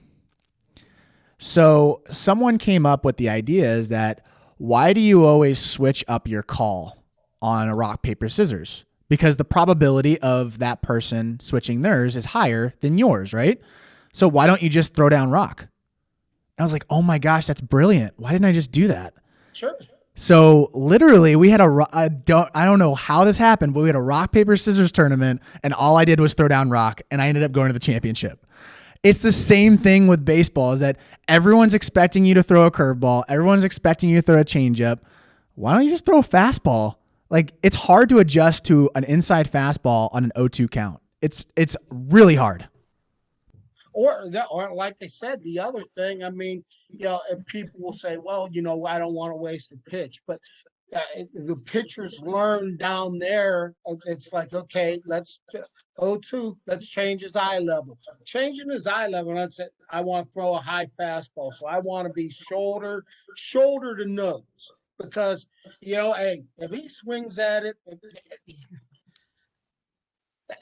So someone came up with the idea is that, why do you always switch up your call on a rock, paper, scissors? Because the probability of that person switching theirs is higher than yours, right? So why don't you just throw down rock? And I was like, oh my gosh, that's brilliant. Why didn't I just do that? Sure. So literally we had I don't know how this happened, but we had a rock, paper, scissors tournament, and all I did was throw down rock, and I ended up going to the championship. It's the same thing with baseball, is that everyone's expecting you to throw a curveball. Everyone's expecting you to throw a changeup. Why don't you just throw a fastball? Like, it's hard to adjust to an inside fastball on an 0-2 count. It's really hard. Or like I said, the other thing, I mean, you know, and people will say, well, you know, I don't want to waste a pitch, but the pitchers learn down there. It's like, okay, let's 0-2, let's change his eye level. Changing his eye level, and that's it. I want to throw a high fastball, so I want to be shoulder to nose, because, you know, hey, if he swings at it,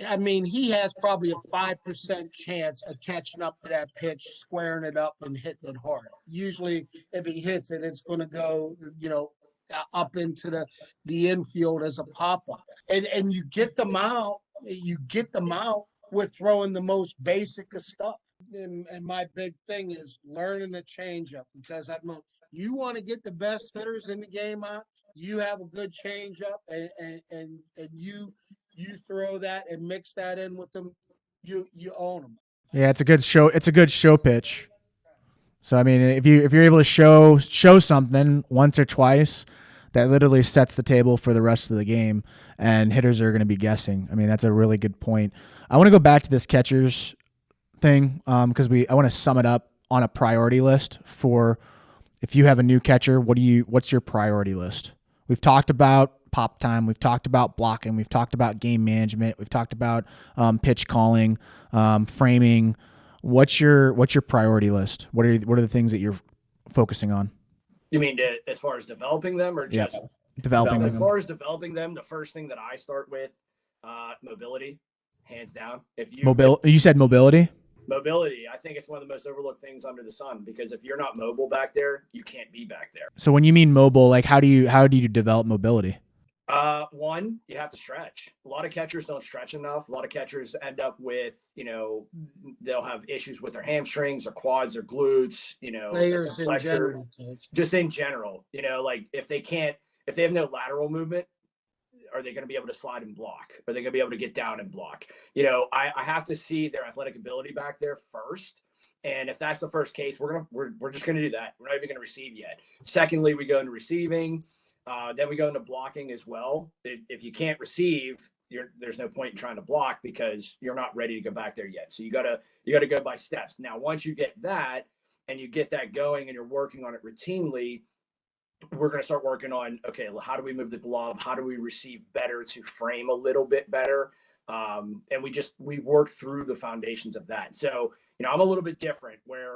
I mean, he has probably a 5% chance of catching up to that pitch, squaring it up, and hitting it hard. Usually, if he hits it, it's going to go, you know, up into the infield as a pop-up. And you get them out. You get them out with throwing the most basic of stuff. And my big thing is learning the changeup, because you want to get the best hitters in the game out. You have a good changeup, and you throw that and mix that in with them, you own them. Yeah, it's a good show. It's a good show pitch. So I mean, if you're able to show something once or twice, that literally sets the table for the rest of the game, and hitters are going to be guessing. I mean, that's a really good point. I want to go back to this catchers thing, because I want to sum it up on a priority list for, if you have a new catcher, what's your priority list? We've talked about pop time. We've talked about blocking. We've talked about game management. We've talked about pitch calling, framing. What's your priority list? What are the things that you're focusing on? You mean as far as developing them, or just developing them? As far as developing them, the first thing that I start with, mobility, hands down. You said mobility? Mobility, I think it's one of the most overlooked things under the sun, because if you're not mobile back there, you can't be back there. So when you mean mobile, like, how do you develop mobility? One, you have to stretch. A lot of catchers don't stretch enough. A lot of catchers end up with, you know, they'll have issues with their hamstrings or quads or glutes, you know, players in general, just in general, you know, like if they have no lateral movement, are they going to be able to slide and block? Are they going to be able to get down and block? You know, I have to see their athletic ability back there first. And if that's the first case, we're just going to do that. We're not even going to receive yet. Secondly, we go into receiving. Then we go into blocking as well. If you can't receive, there's no point in trying to block, because you're not ready to go back there yet. So you gotta go by steps. Now, once you get that, and you get that going and you're working on it routinely, we're going to start working on, okay, well, how do we move the glove? How do we receive better to frame a little bit better? And we work through the foundations of that. So, I'm a little bit different where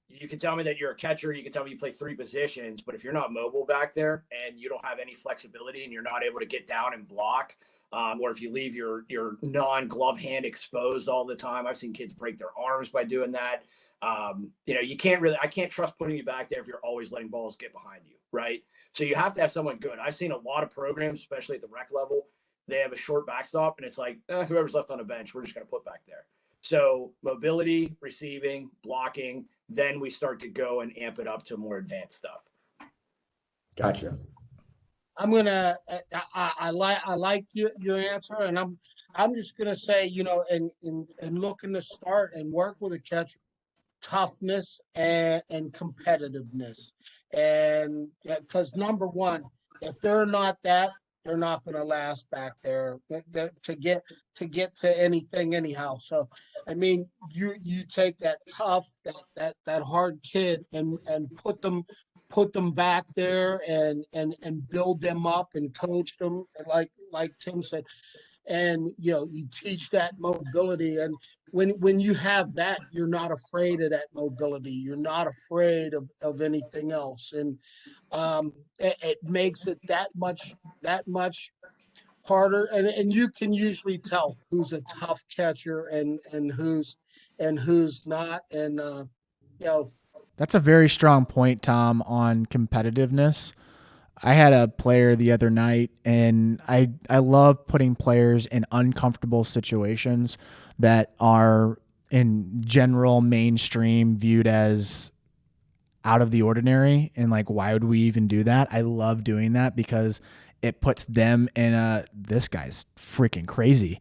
you can tell me that you're a catcher. You can tell me you play 3 positions, but if you're not mobile back there and you don't have any flexibility and you're not able to get down and block, or if you leave your non-glove hand exposed all the time, I've seen kids break their arms by doing that. I can't trust putting you back there if you're always letting balls get behind you, right? So you have to have someone good. I've seen a lot of programs, especially at the rec level, they have a short backstop and it's like, whoever's left on the bench, we're just going to put back there. So mobility, receiving, blocking, then we start to go and amp it up to more advanced stuff. Gotcha. I'm gonna. I like your answer, and I'm just gonna say, and looking to start and work with a catcher, toughness and competitiveness, and because number one, if they're not that, they're not going to last back there to get to anything anyhow. So, I mean, you take that tough, that hard kid and put them back there and build them up and coach them like Tim said. And you teach that mobility, and when you have that, you're not afraid of that mobility. You're not afraid of anything else, and it makes it that much harder. And you can usually tell who's a tough catcher and who's not. And That's a very strong point, Tom, on competitiveness. I had a player the other night, and I love putting players in uncomfortable situations that are in general mainstream viewed as out of the ordinary. And like, why would we even do that? I love doing that because it puts them in this guy's freaking crazy.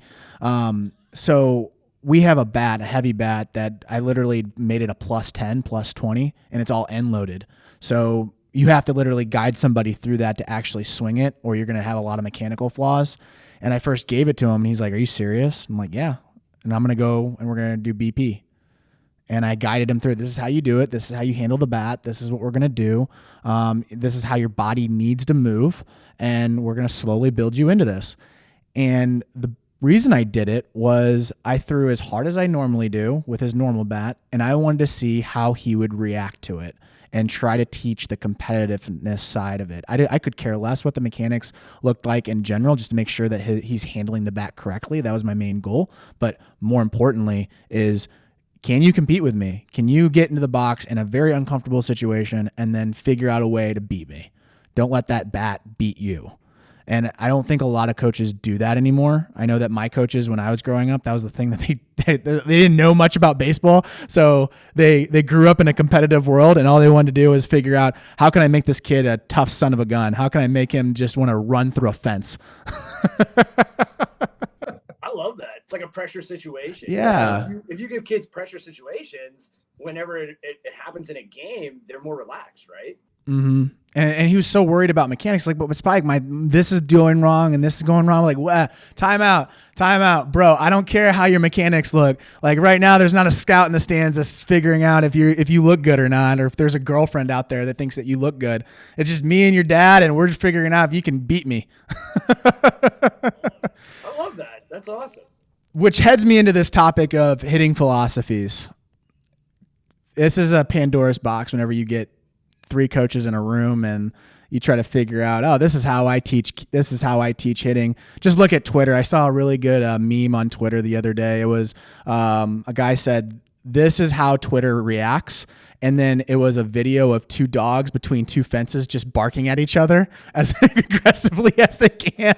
So we have a heavy bat that I literally made it a +10, +20, and it's all end loaded. So you have to literally guide somebody through that to actually swing it, or you're going to have a lot of mechanical flaws. And I first gave it to him, and he's like, "Are you serious?" I'm like, "Yeah." And I'm going to go and we're going to do BP. And I guided him through, this is how you do it. This is how you handle the bat. This is what we're going to do. This is how your body needs to move. And we're going to slowly build you into this. And the reason I did it was I threw as hard as I normally do with his normal bat, and I wanted to see how he would react to it and try to teach the competitiveness side of it. I could care less what the mechanics looked like in general, just to make sure that he's handling the bat correctly. That was my main goal. But more importantly is, can you compete with me? Can you get into the box in a very uncomfortable situation and then figure out a way to beat me? Don't let that bat beat you. And I don't think a lot of coaches do that anymore. I know that my coaches, when I was growing up, that was the thing that they didn't know much about baseball. So they grew up in a competitive world, and all they wanted to do was figure out, how can I make this kid a tough son of a gun? How can I make him just want to run through a fence? I love that. It's like a pressure situation. Yeah. If you give kids pressure situations, whenever it happens in a game, they're more relaxed, right? Mm-hmm. And he was so worried about mechanics. Like, but Spike, this is doing wrong and this is going wrong. Like, time out, bro. I don't care how your mechanics look. Like right now, there's not a scout in the stands that's figuring out if you look good or not, or if there's a girlfriend out there that thinks that you look good. It's just me and your dad, and we're just figuring out if you can beat me. I love that. That's awesome. Which heads me into this topic of hitting philosophies. This is a Pandora's box whenever you get 3 coaches in a room and you try to figure out, oh, this is how I teach hitting. Just look at Twitter. I saw a really good meme on Twitter the other day. It was a guy said, this is how Twitter reacts. And then it was a video of 2 dogs between 2 fences just barking at each other as aggressively as they can.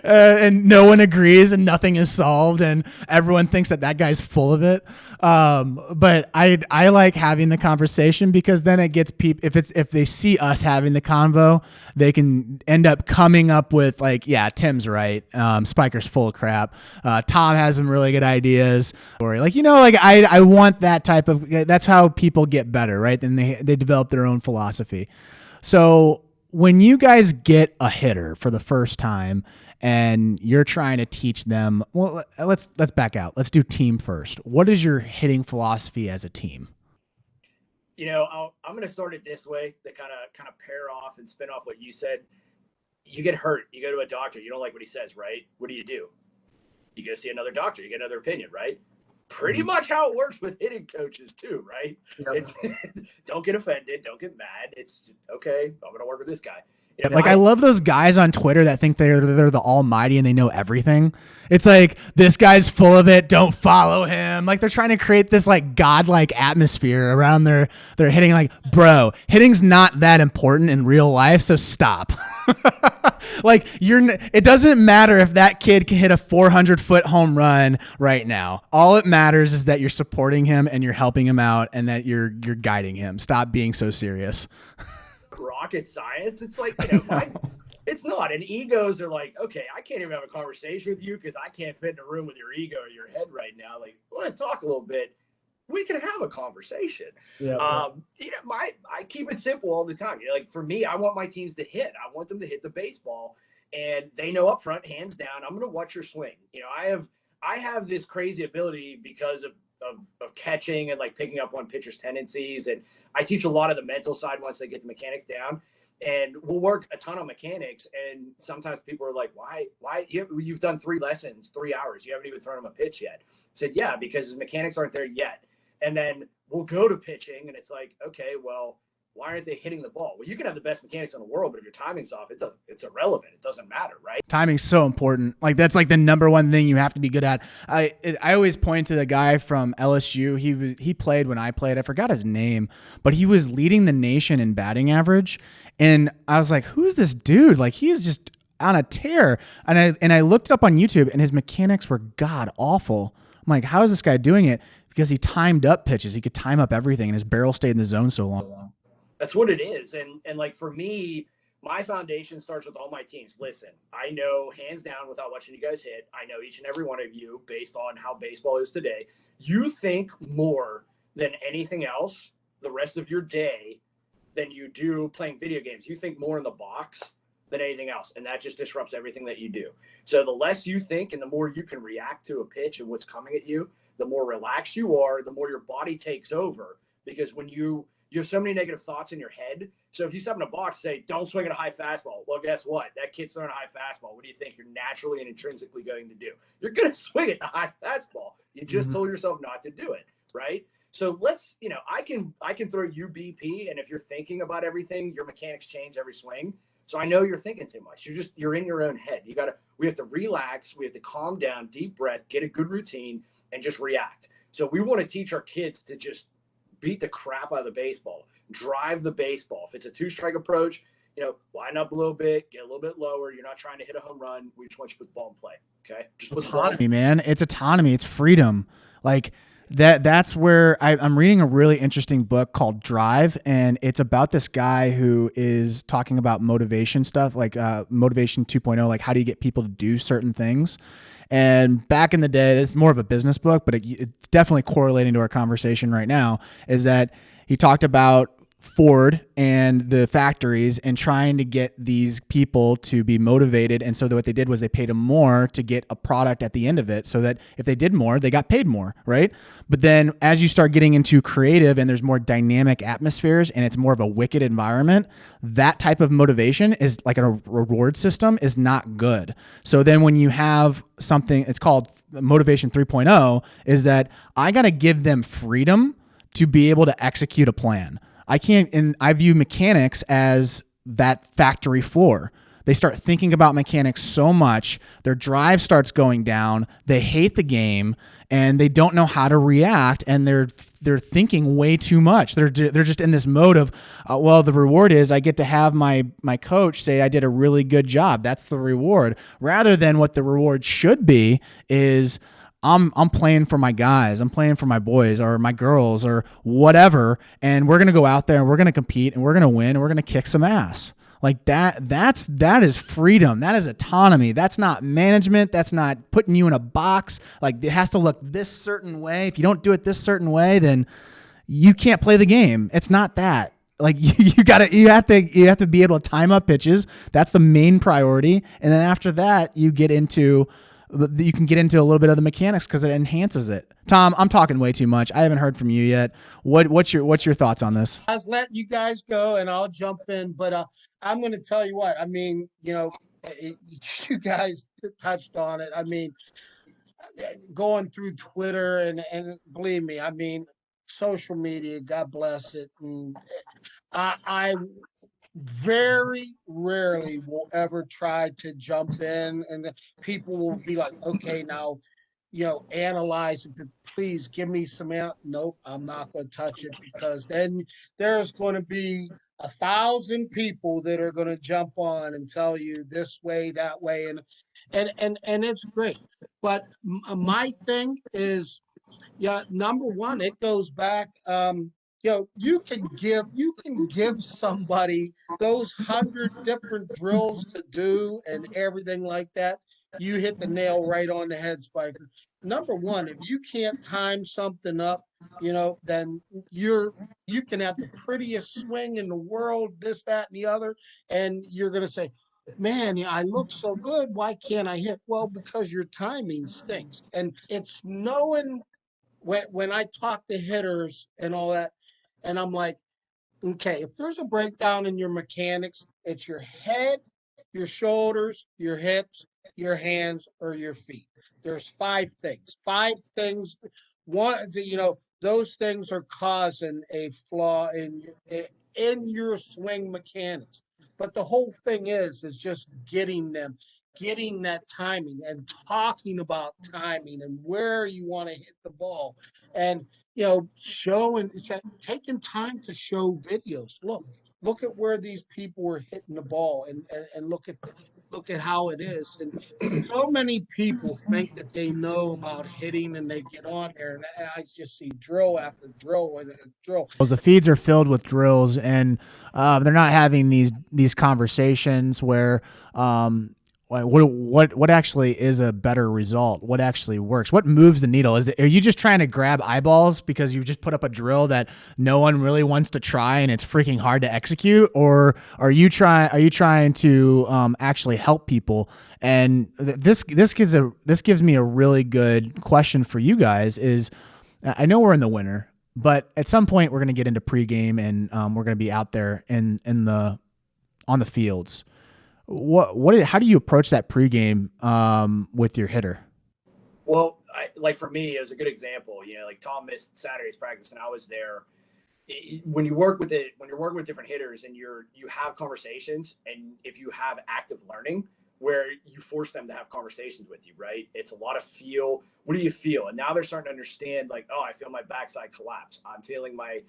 And no one agrees and nothing is solved, and everyone thinks that guy's full of it. But I like having the conversation, because then it gets people, if they see us having the convo, they can end up coming up with like, yeah, Tim's right. Spiker's full of crap. Tom has some really good ideas, or like, I want that type of, that's how people get better, right? Then they develop their own philosophy. So when you guys get a hitter for the first time and you're trying to teach them, well, let's back out. Let's do team first. What is your hitting philosophy as a team? I'm going to start it this way to kind of pair off and spin off what you said. You get hurt. You go to a doctor. You don't like what he says, right? What do? You go see another doctor. You get another opinion, right? Pretty much how it works with hitting coaches too, right? Yep. It's don't get offended. Don't get mad. It's okay. I'm going to work with this guy. I love those guys on Twitter that think they're the almighty and they know everything. It's like, this guy's full of it. Don't follow him. Like, they're trying to create this like godlike atmosphere around their hitting. Like, bro, hitting's not that important in real life. So stop. Like, it doesn't matter if that kid can hit a 400-foot home run right now. All it matters is that you're supporting him and you're helping him out and that you're guiding him. Stop being so serious. Rocket science. It's like, it's not. And egos are like, okay, I can't even have a conversation with you because I can't fit in a room with your ego or your head right now. Like, I want to talk a little bit. We can have a conversation. Yeah. I keep it simple all the time. Like, for me, I want my teams to hit. I want them to hit the baseball, and they know up front, hands down, I'm going to watch your swing. I have this crazy ability because of catching and like picking up on pitchers' tendencies. And I teach a lot of the mental side once they get the mechanics down, and we'll work a ton on mechanics. And sometimes people are like, why you've done 3 lessons, 3 hours. You haven't even thrown him a pitch yet. I said, yeah, because his mechanics aren't there yet. And then we'll go to pitching and it's like, okay, well, why aren't they hitting the ball? Well, you can have the best mechanics in the world, but if your timing's off, it's irrelevant. It doesn't matter, right? Timing's so important. Like, that's like the number one thing you have to be good at. I always point to the guy from LSU. He played when I played. I forgot his name, but he was leading the nation in batting average. And I was like, who's this dude? Like, he is just on a tear. And I looked it up on YouTube, and his mechanics were god awful. I'm like, how is this guy doing it? Because he timed up pitches. He could time up everything, and his barrel stayed in the zone so long. That's what it is. And like, for me, my foundation starts with all my teams. Listen, I know hands down, without watching you guys hit, I know each and every one of you, based on how baseball is today, you think more than anything else the rest of your day than you do playing video games. You think more in the box than anything else. And that just disrupts everything that you do. So the less you think and the more you can react to a pitch and what's coming at you, the more relaxed you are, the more your body takes over. Because when you have so many negative thoughts in your head. So if you step in a box, say, don't swing at a high fastball. Well, guess what? That kid's throwing a high fastball. What do you think you're naturally and intrinsically going to do? You're going to swing at the high fastball. You just told yourself not to do it, right? So let's, I can throw you BP, and if you're thinking about everything, your mechanics change every swing. So I know you're thinking too much. You're in your own head. We have to relax. We have to calm down, deep breath, get a good routine, and just react. So we want to teach our kids to just beat the crap out of the baseball, drive the baseball. If it's a 2-strike approach, line up a little bit, get a little bit lower. You're not trying to hit a home run. We just want you to put the ball in play. Okay. Just put autonomy, man. It's autonomy. It's freedom. Like that's where I'm reading a really interesting book called Drive. And it's about this guy who is talking about motivation stuff, like motivation 2.0, like how do you get people to do certain things? And back in the day, it's more of a business book, but it's definitely correlating to our conversation right now, is that he talked about Ford and the factories and trying to get these people to be motivated. And so what they did was they paid them more to get a product at the end of it, so that if they did more, they got paid more, right? But then as you start getting into creative and there's more dynamic atmospheres and it's more of a wicked environment, that type of motivation is like a reward system is not good. So then when you have something, it's called motivation 3.0, is that I got to give them freedom to be able to execute a plan. I view mechanics as that factory floor. They start thinking about mechanics so much, their drive starts going down, they hate the game, and they don't know how to react, and they're thinking way too much. They're just in this mode of, the reward is I get to have my coach say I did a really good job. That's the reward. Rather than what the reward should be is, I'm playing for my guys, I'm playing for my boys or my girls or whatever, and we're going to go out there and we're going to compete and we're going to win and we're going to kick some ass. Like that is freedom. That is autonomy. That's not management. That's not putting you in a box. Like, it has to look this certain way. If you don't do it this certain way, then you can't play the game. It's not that. Like you have to be able to time up pitches. That's the main priority. And then after that, you can get into a little bit of the mechanics because it enhances it. Tom, I'm talking way too much. I haven't heard from you yet. What's your thoughts on this? I was letting you guys go, and I'll jump in. But I'm going to tell you what. I mean, you guys touched on it. I mean, going through Twitter and believe me, I mean, social media. God bless it. And I very rarely will ever try to jump in, and the people will be like, okay, now, analyze it, but please give me some out. Nope, I'm not going to touch it, because then there's going to be 1,000 people that are going to jump on and tell you this way, that way, and it's great. But my thing is, yeah, number one, it goes back. You can give somebody those 100 different drills to do and everything like that. You hit the nail right on the head, Spiker. Number one, if you can't time something up, then you can have the prettiest swing in the world, this, that, and the other, and you're gonna say, man, yeah, I look so good. Why can't I hit? Well, because your timing stinks. And it's knowing when I talk to hitters and all that, and I'm like, okay, if there's a breakdown in your mechanics, it's your head, your shoulders, your hips, your hands, or your feet. There's 5 things. 5 things. One, those things are causing a flaw in your swing mechanics. But the whole thing is just getting that timing and talking about timing and where you want to hit the ball, and showing, taking time to show videos. Look at where these people were hitting the ball, and look at how it is. And so many people think that they know about hitting, and they get on there, and I just see drill after drill and drill. The feeds are filled with drills, and they're not having these conversations where what actually is a better result? What actually works? What moves the needle? Are you just trying to grab eyeballs because you just put up a drill that no one really wants to try and it's freaking hard to execute, or are you trying to actually help people? And this gives me a really good question for you guys. Is I know we're in the winter, but at some point we're going to get into pregame, and we're going to be out there on the fields. How do you approach that pregame with your hitter? Well, for me, as a good example, like Tom missed Saturday's practice and I was there. When you're working with different hitters and you have conversations, and if you have active learning where you force them to have conversations with you, right? It's a lot of feel. What do you feel? And now they're starting to understand, like, oh, I feel my backside collapse. I'm feeling my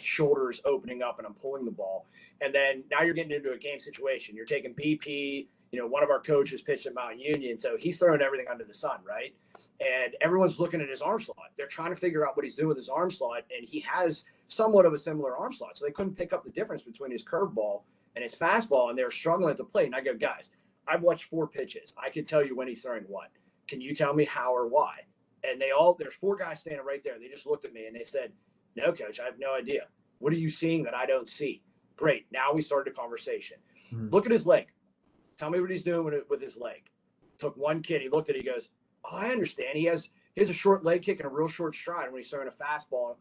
shoulders opening up and I'm pulling the ball. And then now you're getting into a game situation. You're taking BP. One of our coaches pitched at Mount Union, so he's throwing everything under the sun, right? And everyone's looking at his arm slot. They're trying to figure out what he's doing with his arm slot, and he has somewhat of a similar arm slot. So they couldn't pick up the difference between his curveball and his fastball, and they were struggling at the plate. And I go, guys, I've watched 4 pitches. I can tell you when he's throwing what. Can you tell me how or why? And there's 4 guys standing right there. They just looked at me and they said, no, coach, I have no idea. What are you seeing that I don't see? Great. Now we started a conversation. Look at his leg. Tell me what he's doing with his leg. Took one kid. He looked at it. He goes, oh, I understand. He has a short leg kick and a real short stride when he's throwing a fastball.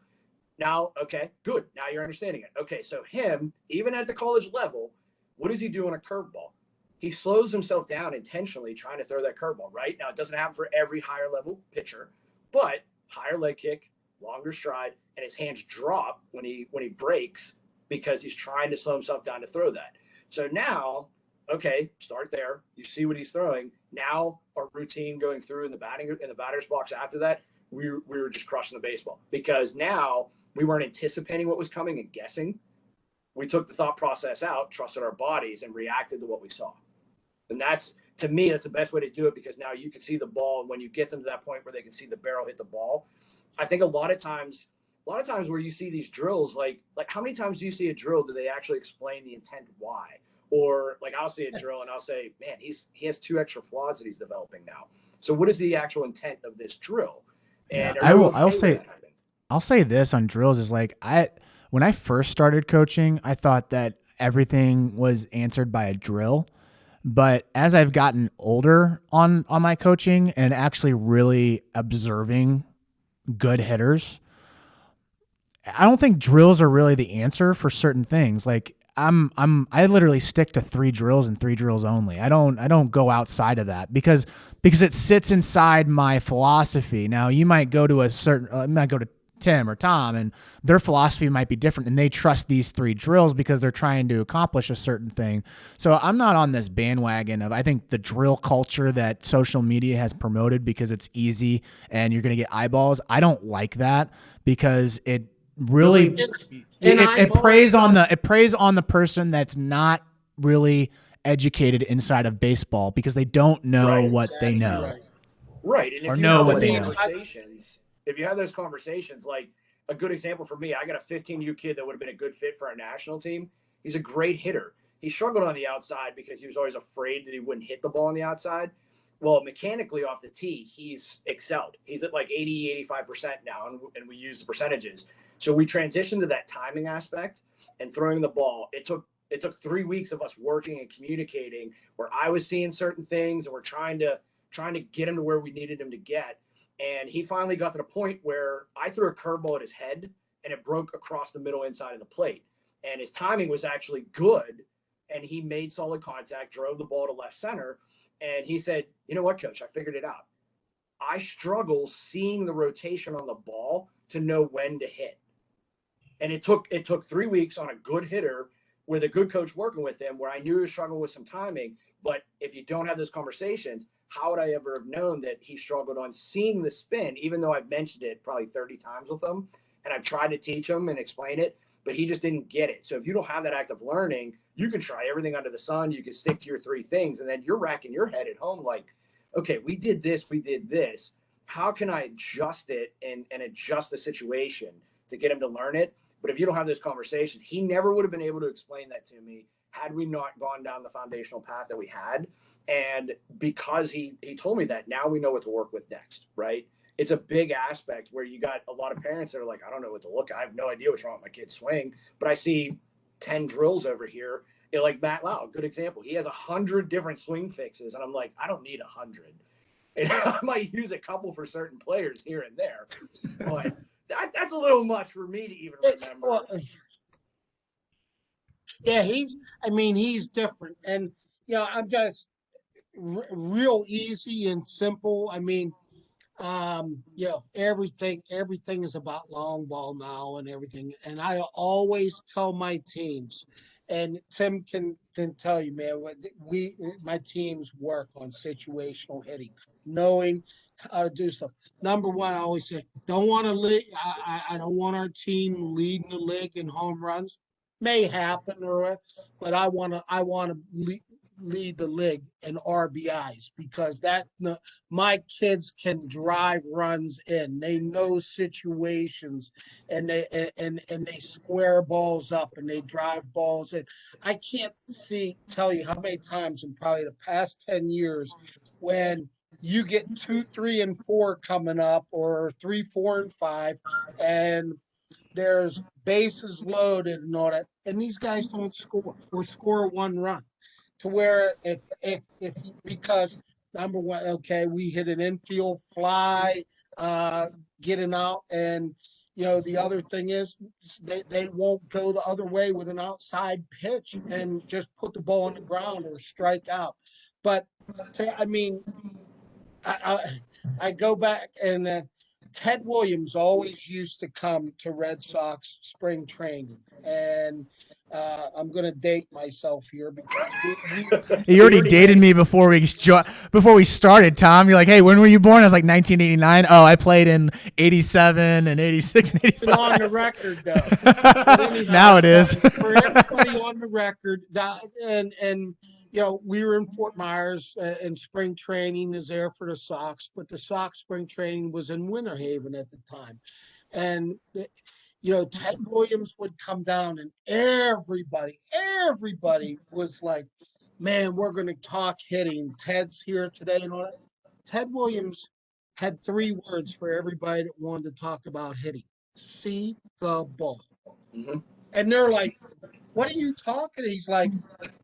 Now, okay, good. Now you're understanding it. Okay, so him, even at the college level, what does he do on a curveball? He slows himself down intentionally trying to throw that curveball, right? Now, it doesn't happen for every higher level pitcher, but higher leg kick, longer stride, and his hands drop when he breaks because he's trying to slow himself down to throw that. So now, okay, start there. You see what he's throwing. Now our routine going through in the batter's box after that, we were just crushing the baseball, because now we weren't anticipating what was coming and guessing. We took the thought process out, trusted our bodies, and reacted to what we saw. And that's, to me, that's the best way to do it, because now you can see the ball. And when you get them to that point where they can see the barrel hit the ball, I think a lot of times where you see these drills, like how many times do you see a drill? Do they actually explain the intent why? Or like I'll see a drill and I'll say, man, he has 2 extra flaws that he's developing now. So what is the actual intent of this drill? And I'll say this on drills is like, when I first started coaching, I thought that everything was answered by a drill. But as I've gotten older on my coaching and actually really observing good hitters, I don't think drills are really the answer for certain things. Like I literally stick to 3 drills and 3 drills only. I don't go outside of that because it sits inside my philosophy. Now you might go to Tim or Tom, and their philosophy might be different, and they trust these 3 drills because they're trying to accomplish a certain thing. So I'm not on this bandwagon of, I think the drill culture that social media has promoted because it's easy and you're going to get eyeballs. I don't like that because it really it preys on the person that's not really educated inside of baseball because they don't know what they know. Right. And if you know what they know. If you have those conversations, like a good example for me, I got a 15U kid that would have been a good fit for our national team. He's a great hitter. He struggled on the outside because he was always afraid that he wouldn't hit the ball on the outside. Well, mechanically off the tee, he's excelled. He's at like 80, 85% now, and we use the percentages. So we transitioned to that timing aspect and throwing the ball. It took 3 weeks of us working and communicating where I was seeing certain things and we're trying to get him to where we needed him to get. And he finally got to the point where I threw a curveball at his head and it broke across the middle inside of the plate. And his timing was actually good. And he made solid contact, drove the ball to left center. And he said, you know what, coach, I figured it out. I struggle seeing the rotation on the ball to know when to hit. And it took 3 weeks on a good hitter with a good coach working with him where I knew he was struggling with some timing. But if you don't have those conversations, how would I ever have known that he struggled on seeing the spin, even though I've mentioned it probably 30 times with him and I've tried to teach him and explain it, but he just didn't get it. So if you don't have that active learning, you can try everything under the sun. You can stick to your 3 things, and then you're racking your head at home like, okay, we did this. How can I adjust it and adjust the situation to get him to learn it? But if you don't have those conversations, he never would have been able to explain that to me had we not gone down the foundational path that we had. And because he told me that, now we know what to work with next, right? It's a big aspect where you got a lot of parents that are like, I don't know what to look at. I have no idea what's wrong with my kid's swing, but I see 10 drills over here. Like Matt Lau, good example. He has 100 different swing fixes. And I'm like, I don't need 100. And I might use a couple for certain players here and there, but that's a little much for me to even remember. Yeah, he's different. And, I'm just real easy and simple. Everything is about long ball now and everything. And I always tell my teams, and Tim can tell you, man, my teams work on situational hitting, knowing how to do stuff. Number one, I always say, don't want to lead. I don't want our team leading the league in home runs. May happen, but I want to lead the league in RBIs because my kids can drive runs in. They know situations, and they square balls up and they drive balls in. I can't tell you how many times in probably the past 10 years when you get 2, 3, and 4 coming up, or 3, 4, and 5, and there's bases loaded and all that, and these guys don't score or score 1 run. To where if because number one, okay, we hit an infield fly, getting out, and the other thing is they won't go the other way with an outside pitch and just put the ball on the ground or strike out. But I go back and Ted Williams always used to come to Red Sox spring training, and I'm going to date myself here because you already dated me before we started, Tom. You're like, hey, when were you born? I was like 1989. Oh, I played in 87 and 86 and 85. On the record, though. Anyhow, now it is. For everybody on the record, and we were in Fort Myers, and spring training is there for the Sox, but the Sox spring training was in Winter Haven at the time. And, Ted Williams would come down, and everybody was like, man, we're going to talk hitting. Ted's here today and all that. Ted Williams had 3 words for everybody that wanted to talk about hitting. See the ball. Mm-hmm. And they're like, what are you talking? He's like,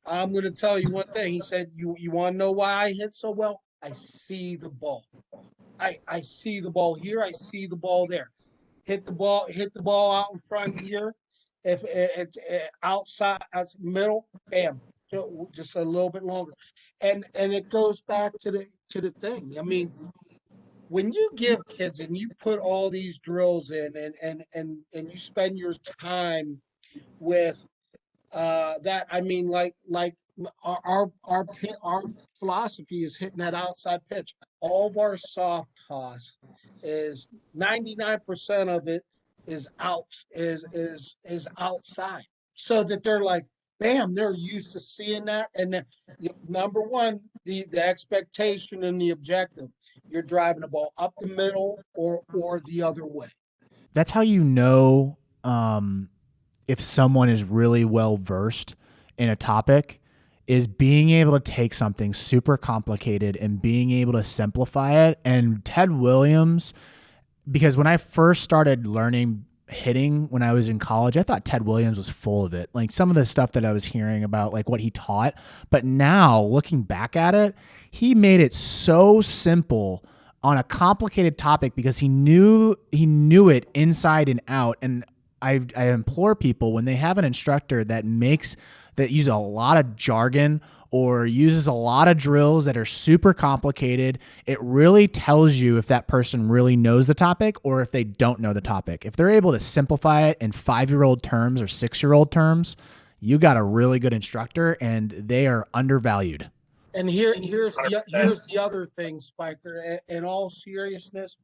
I'm going to tell you one thing. He said, you want to know why I hit so well? I see the ball. I see the ball here. I see the ball there. Hit the ball out in front here. If it's outside, middle, bam, just a little bit longer. And it goes back to the thing. I mean, when you give kids and you put all these drills in and you spend your time with that, I mean, like our philosophy is hitting that outside pitch. All of our soft toss is 99% of it is outside, so that they're like, bam, they're used to seeing that. And then, number one, the expectation and the objective, you're driving the ball up the middle or the other way. That's how you know if someone is really well versed in a topic, is being able to take something super complicated and being able to simplify it. And Ted Williams, because when I first started learning hitting when I was in college, I thought Ted Williams was full of it. Like some of the stuff that I was hearing about, like what he taught. But now looking back at it, he made it so simple on a complicated topic because he knew it inside and out. And I implore people, when they have an instructor that uses a lot of jargon or uses a lot of drills that are super complicated, it really tells you if that person really knows the topic or if they don't know the topic. If they're able to simplify it in 5-year-old terms or 6-year-old terms, you got a really good instructor, and they are undervalued. And here's the other thing, Spiker. In all seriousness,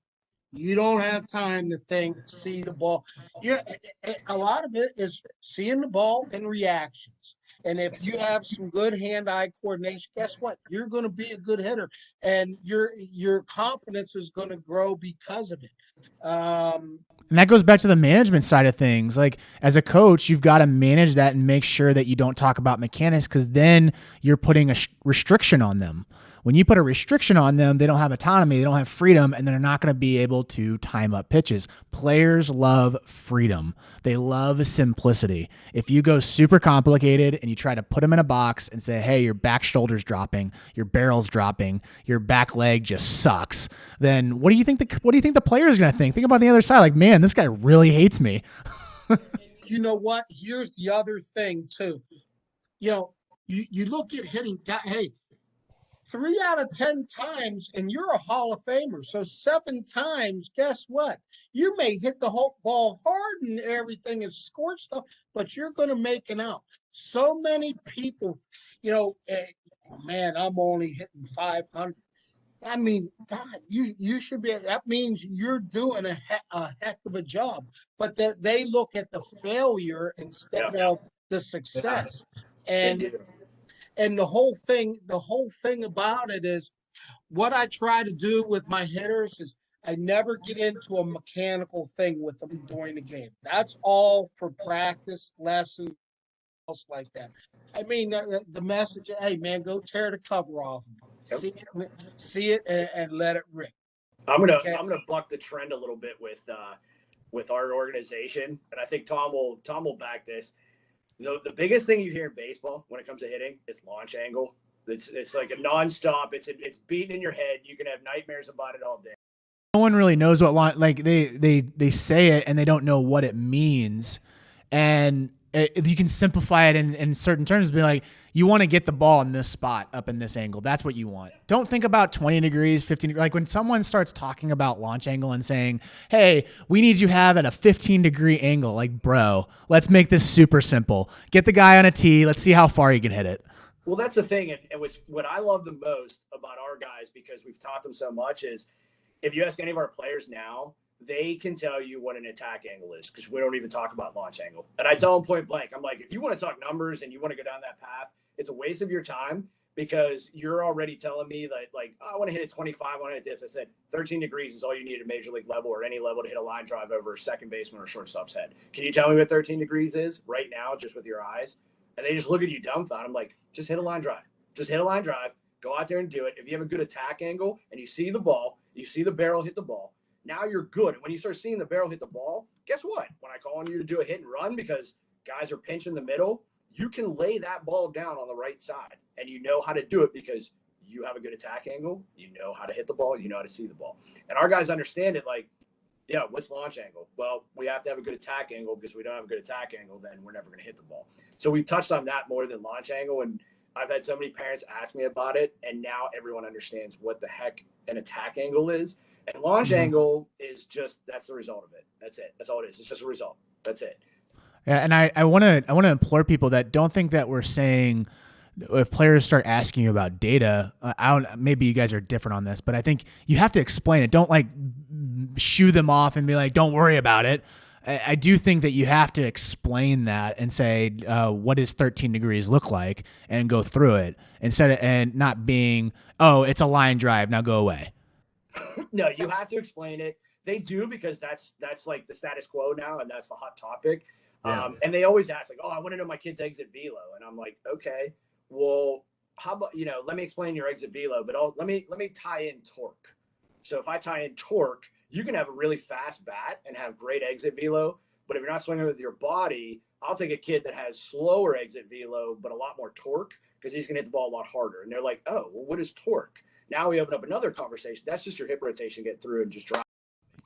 you don't have time to think, see the ball. Yeah, a lot of it is seeing the ball and reactions. And if you have some good hand-eye coordination, guess what? You're going to be a good hitter, and your confidence is going to grow because of it. And that goes back to the management side of things. Like as a coach, you've got to manage that and make sure that you don't talk about mechanics, because then you're putting a restriction on them. When you put a restriction on them, they don't have autonomy, they don't have freedom, and they're not going to be able to time up pitches. Players love freedom. They love simplicity. If you go super complicated and you try to put them in a box and say, hey, your back shoulder's dropping, your barrel's dropping, your back leg just sucks, then what do you think the player is going to think? Think about the other side. Like, man, this guy really hates me. You know what? Here's the other thing too. You look at hitting. Hey, 3 out of 10 times, and you're a Hall of Famer. So 7 times, guess what? You may hit the whole ball hard and everything is scorched stuff, but you're going to make it out. So many people, man, I'm only hitting 500. I mean, God, you should be. That means you're doing a heck of a job. But they look at the failure instead of the success. And the whole thing about it is, what I try to do with my hitters is I never get into a mechanical thing with them during the game. That's all for practice, lessons, else like that. I mean, the message, hey man, go tear the cover off. See it, and let it rip. I'm gonna buck the trend a little bit with our organization, and I think Tom will back this. The biggest thing you hear in baseball when it comes to hitting is launch angle. It's like a nonstop. It's beating in your head. You can have nightmares about it all day. No one really knows what launch. Like they say it and they don't know what it means. And if you can simplify it in certain terms, be like, you want to get the ball in this spot, up in this angle. That's what you want. Don't think about 20 degrees, 15 degrees. Like when someone starts talking about launch angle and saying, hey, we need you to have at a 15-degree angle. Like, bro, let's make this super simple. Get the guy on a tee. Let's see how far you can hit it. Well, that's the thing. And what I love the most about our guys, because we've taught them so much, is if you ask any of our players now, they can tell you what an attack angle is, because we don't even talk about launch angle. And I tell them point blank, I'm like, if you want to talk numbers and you want to go down that path, it's a waste of your time, because you're already telling me that, like, oh, I want to hit a 25, I want to hit this. I said 13 degrees is all you need at major league level or any level to hit a line drive over a second baseman or shortstop's head. Can you tell me what 13 degrees is right now, just with your eyes? And they just look at you dumbfounded. I'm like, just hit a line drive. Just hit a line drive. Go out there and do it. If you have a good attack angle and you see the ball, you see the barrel hit the ball, Now you're good. And when you start seeing the barrel hit the ball, guess what? When I call on you to do a hit and run because guys are pinching the middle, you can lay that ball down on the right side, and you know how to do it because you have a good attack angle. You know how to hit the ball. You know how to see the ball. And our guys understand it like, yeah, what's launch angle? Well, we have to have a good attack angle because if we don't have a good attack angle, then we're never going to hit the ball. So we've touched on that more than launch angle. And I've had so many parents ask me about it, and now everyone understands what the heck an attack angle is. And launch angle is just, that's the result of it. That's it. That's all it is. It's just a result. That's it. Yeah, and I want to implore people that don't think that we're saying if players start asking you about data, maybe you guys are different on this, but I think you have to explain it. Don't like shoo them off and be like, don't worry about it. I do think that you have to explain that and say, what does 13 degrees look like, and go through it and not being, oh, it's a line drive, now go away. No, you have to explain it. They do, because that's like the status quo now, and that's the hot topic. Yeah. And they always ask like, oh, I want to know my kid's exit velo. And I'm like, okay, well, how about, let me explain your exit velo, but let me tie in torque. So if I tie in torque, you can have a really fast bat and have great exit velo. But if you're not swinging with your body, I'll take a kid that has slower exit velo, but a lot more torque, because he's going to hit the ball a lot harder. And they're like, oh, well, what is torque? Now we open up another conversation. That's just your hip rotation, get through and just drop.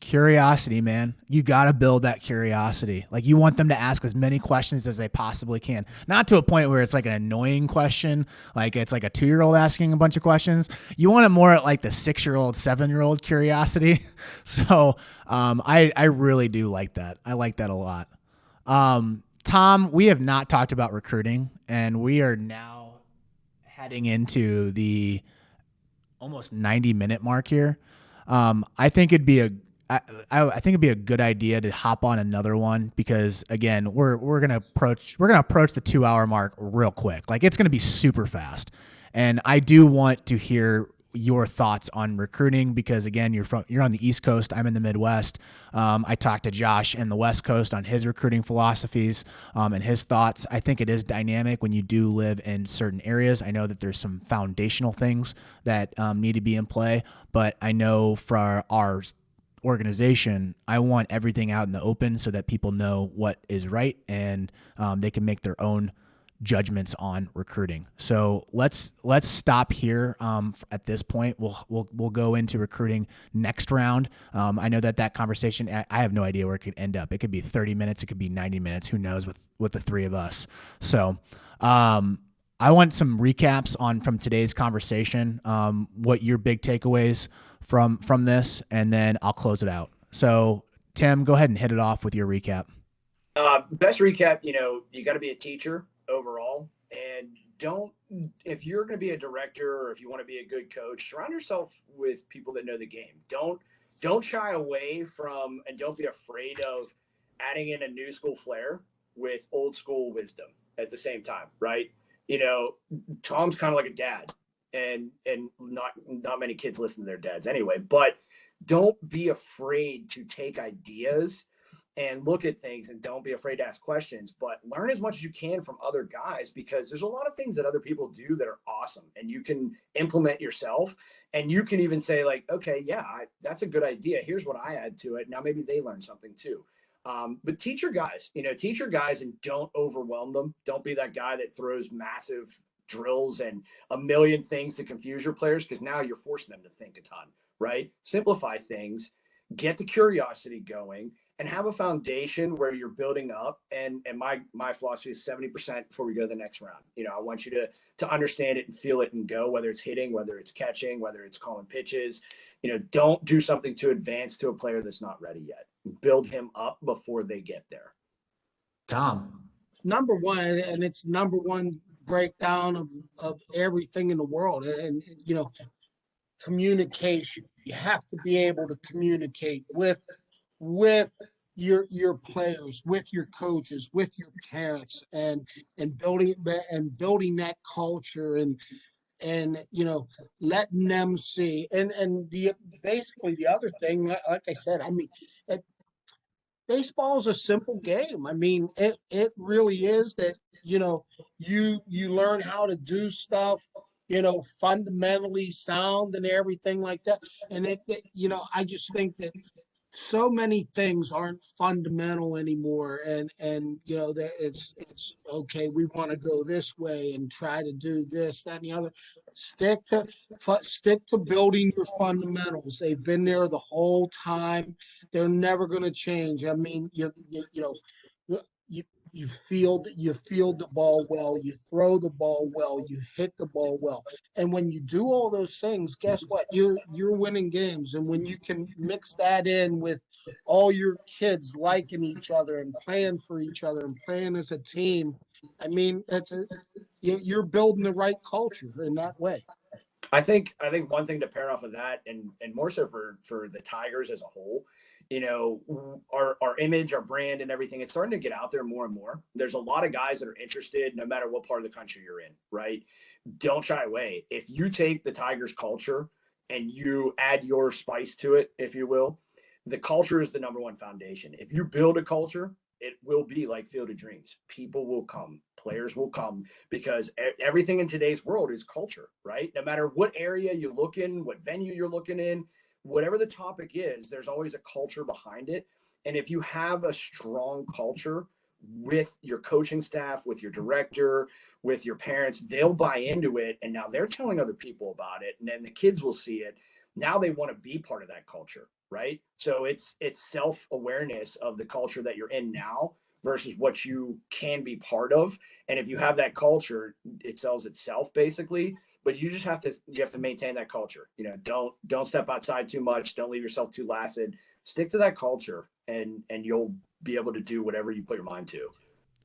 Curiosity, man. You got to build that curiosity. Like, you want them to ask as many questions as they possibly can. Not to a point where it's like an annoying question, like it's like a 2-year-old asking a bunch of questions. You want it more at like the 6-year-old, 7-year-old curiosity. So I really do like that. I like that a lot. Tom, we have not talked about recruiting, and we are now heading into the almost 90-minute mark here. I think it'd be I think it'd be a good idea to hop on another one, because again, we're gonna approach the 2-hour mark real quick. Like, it's gonna be super fast, and I do want to hear your thoughts on recruiting, because again, you're on the East Coast, I'm in the Midwest. I talked to Josh in the West Coast on his recruiting philosophies and his thoughts. I think it is dynamic when you do live in certain areas. I know that there's some foundational things that need to be in play, but I know for our organization, I want everything out in the open so that people know what is right, and they can make their own judgments on recruiting. So let's stop here at this point. We'll go into recruiting next round. I know that conversation, I have no idea where it could end up. It could be 30 minutes, it could be 90 minutes, who knows, with the three of us. So I want some recaps from today's conversation, what your big takeaways from this, and then I'll close it out. So Tim, go ahead and hit it off with your recap. Best recap, you got to be a teacher overall, and if you're going to be a director, or if you want to be a good coach, surround yourself with people that know the game. Don't shy away from, and don't be afraid of adding in a new school flair with old school wisdom at the same time, right? Tom's kind of like a dad, and not many kids listen to their dads anyway, but don't be afraid to take ideas and look at things, and don't be afraid to ask questions, but learn as much as you can from other guys, because there's a lot of things that other people do that are awesome, and you can implement yourself, and you can even say like, okay, yeah, that's a good idea. Here's what I add to it. Now maybe they learn something too. But teach your guys, and don't overwhelm them. Don't be that guy that throws massive drills and a million things to confuse your players, because now you're forcing them to think a ton, right? Simplify things, get the curiosity going, and have a foundation where you're building up. And my philosophy is 70% before we go to the next round. I want you to understand it and feel it and go, whether it's hitting, whether it's catching, whether it's calling pitches. Don't do something too advanced to a player that's not ready yet. Build him up before they get there. Tom. Number one, and it's number one breakdown of everything in the world. And communication. You have to be able to communicate with your players, with your coaches, with your parents, and building that culture, and letting them see. And basically the other thing, like I said, baseball is a simple game. It really is that, you learn how to do stuff, fundamentally sound and everything like that. And I just think that so many things aren't fundamental anymore, and you know that it's okay, we want to go this way and try to do this, that, and the other. Stick to building your fundamentals. They've been there the whole time. They're never going to change. I mean, you know, you you field the ball well, you throw the ball well, you hit the ball well. And when you do all those things, guess what? You're winning games. And when you can mix that in with all your kids liking each other and playing for each other and playing as a team, I mean, you're building the right culture in that way. I think one thing to pair off of that, and more so for the Tigers as a whole, you know, our image, our brand, and everything, it's starting to get out there more and more. There's a lot of guys that are interested, no matter what part of the country you're in, right? Don't shy away. If you take the Tigers culture and you add your spice to it, if you will, the culture is the number one foundation. If you build a culture, it will be like Field of Dreams. People will come, players will come, because everything in today's world is culture, right? No matter what area you look in, what venue you're looking in, whatever the topic is, there's always a culture behind it. And if you have a strong culture with your coaching staff, with your director, with your parents, they'll buy into it. And now they're telling other people about it. And then the kids will see it. Now they want to be part of that culture, right? So it's self-awareness of the culture that you're in now versus what you can be part of. And if you have that culture, it sells itself basically. But you just have to maintain that culture. You know, don't step outside too much. Don't leave yourself too flaccid. Stick to that culture, and you'll be able to do whatever you put your mind to.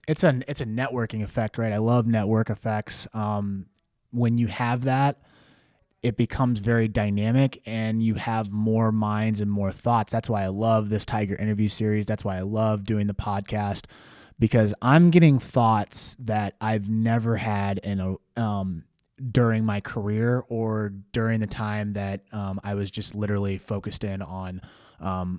It's a networking effect, right? I love network effects. When you have that, it becomes very dynamic and you have more minds and more thoughts. That's why I love this Tiger interview series. That's why I love doing the podcast, because I'm getting thoughts that I've never had during my career or during the time that I was just literally focused in on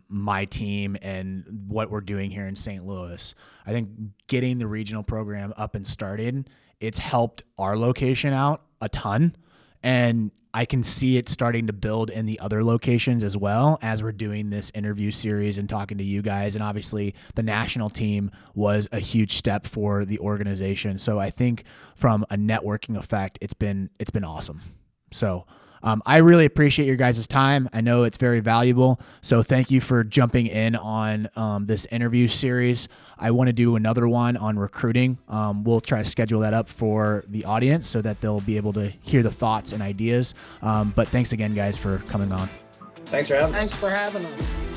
my team and what we're doing here in St. Louis. I think getting the regional program up and started, it's helped our location out a ton. And I can see it starting to build in the other locations as well as we're doing this interview series and talking to you guys. And obviously the national team was a huge step for the organization. So I think from a networking effect, it's been awesome. So I really appreciate your guys' time. I know it's very valuable. So thank you for jumping in on this interview series. I want to do another one on recruiting. We'll try to schedule that up for the audience so that they'll be able to hear the thoughts and ideas. But thanks again, guys, for coming on. Thanks for having us. Thanks for having us.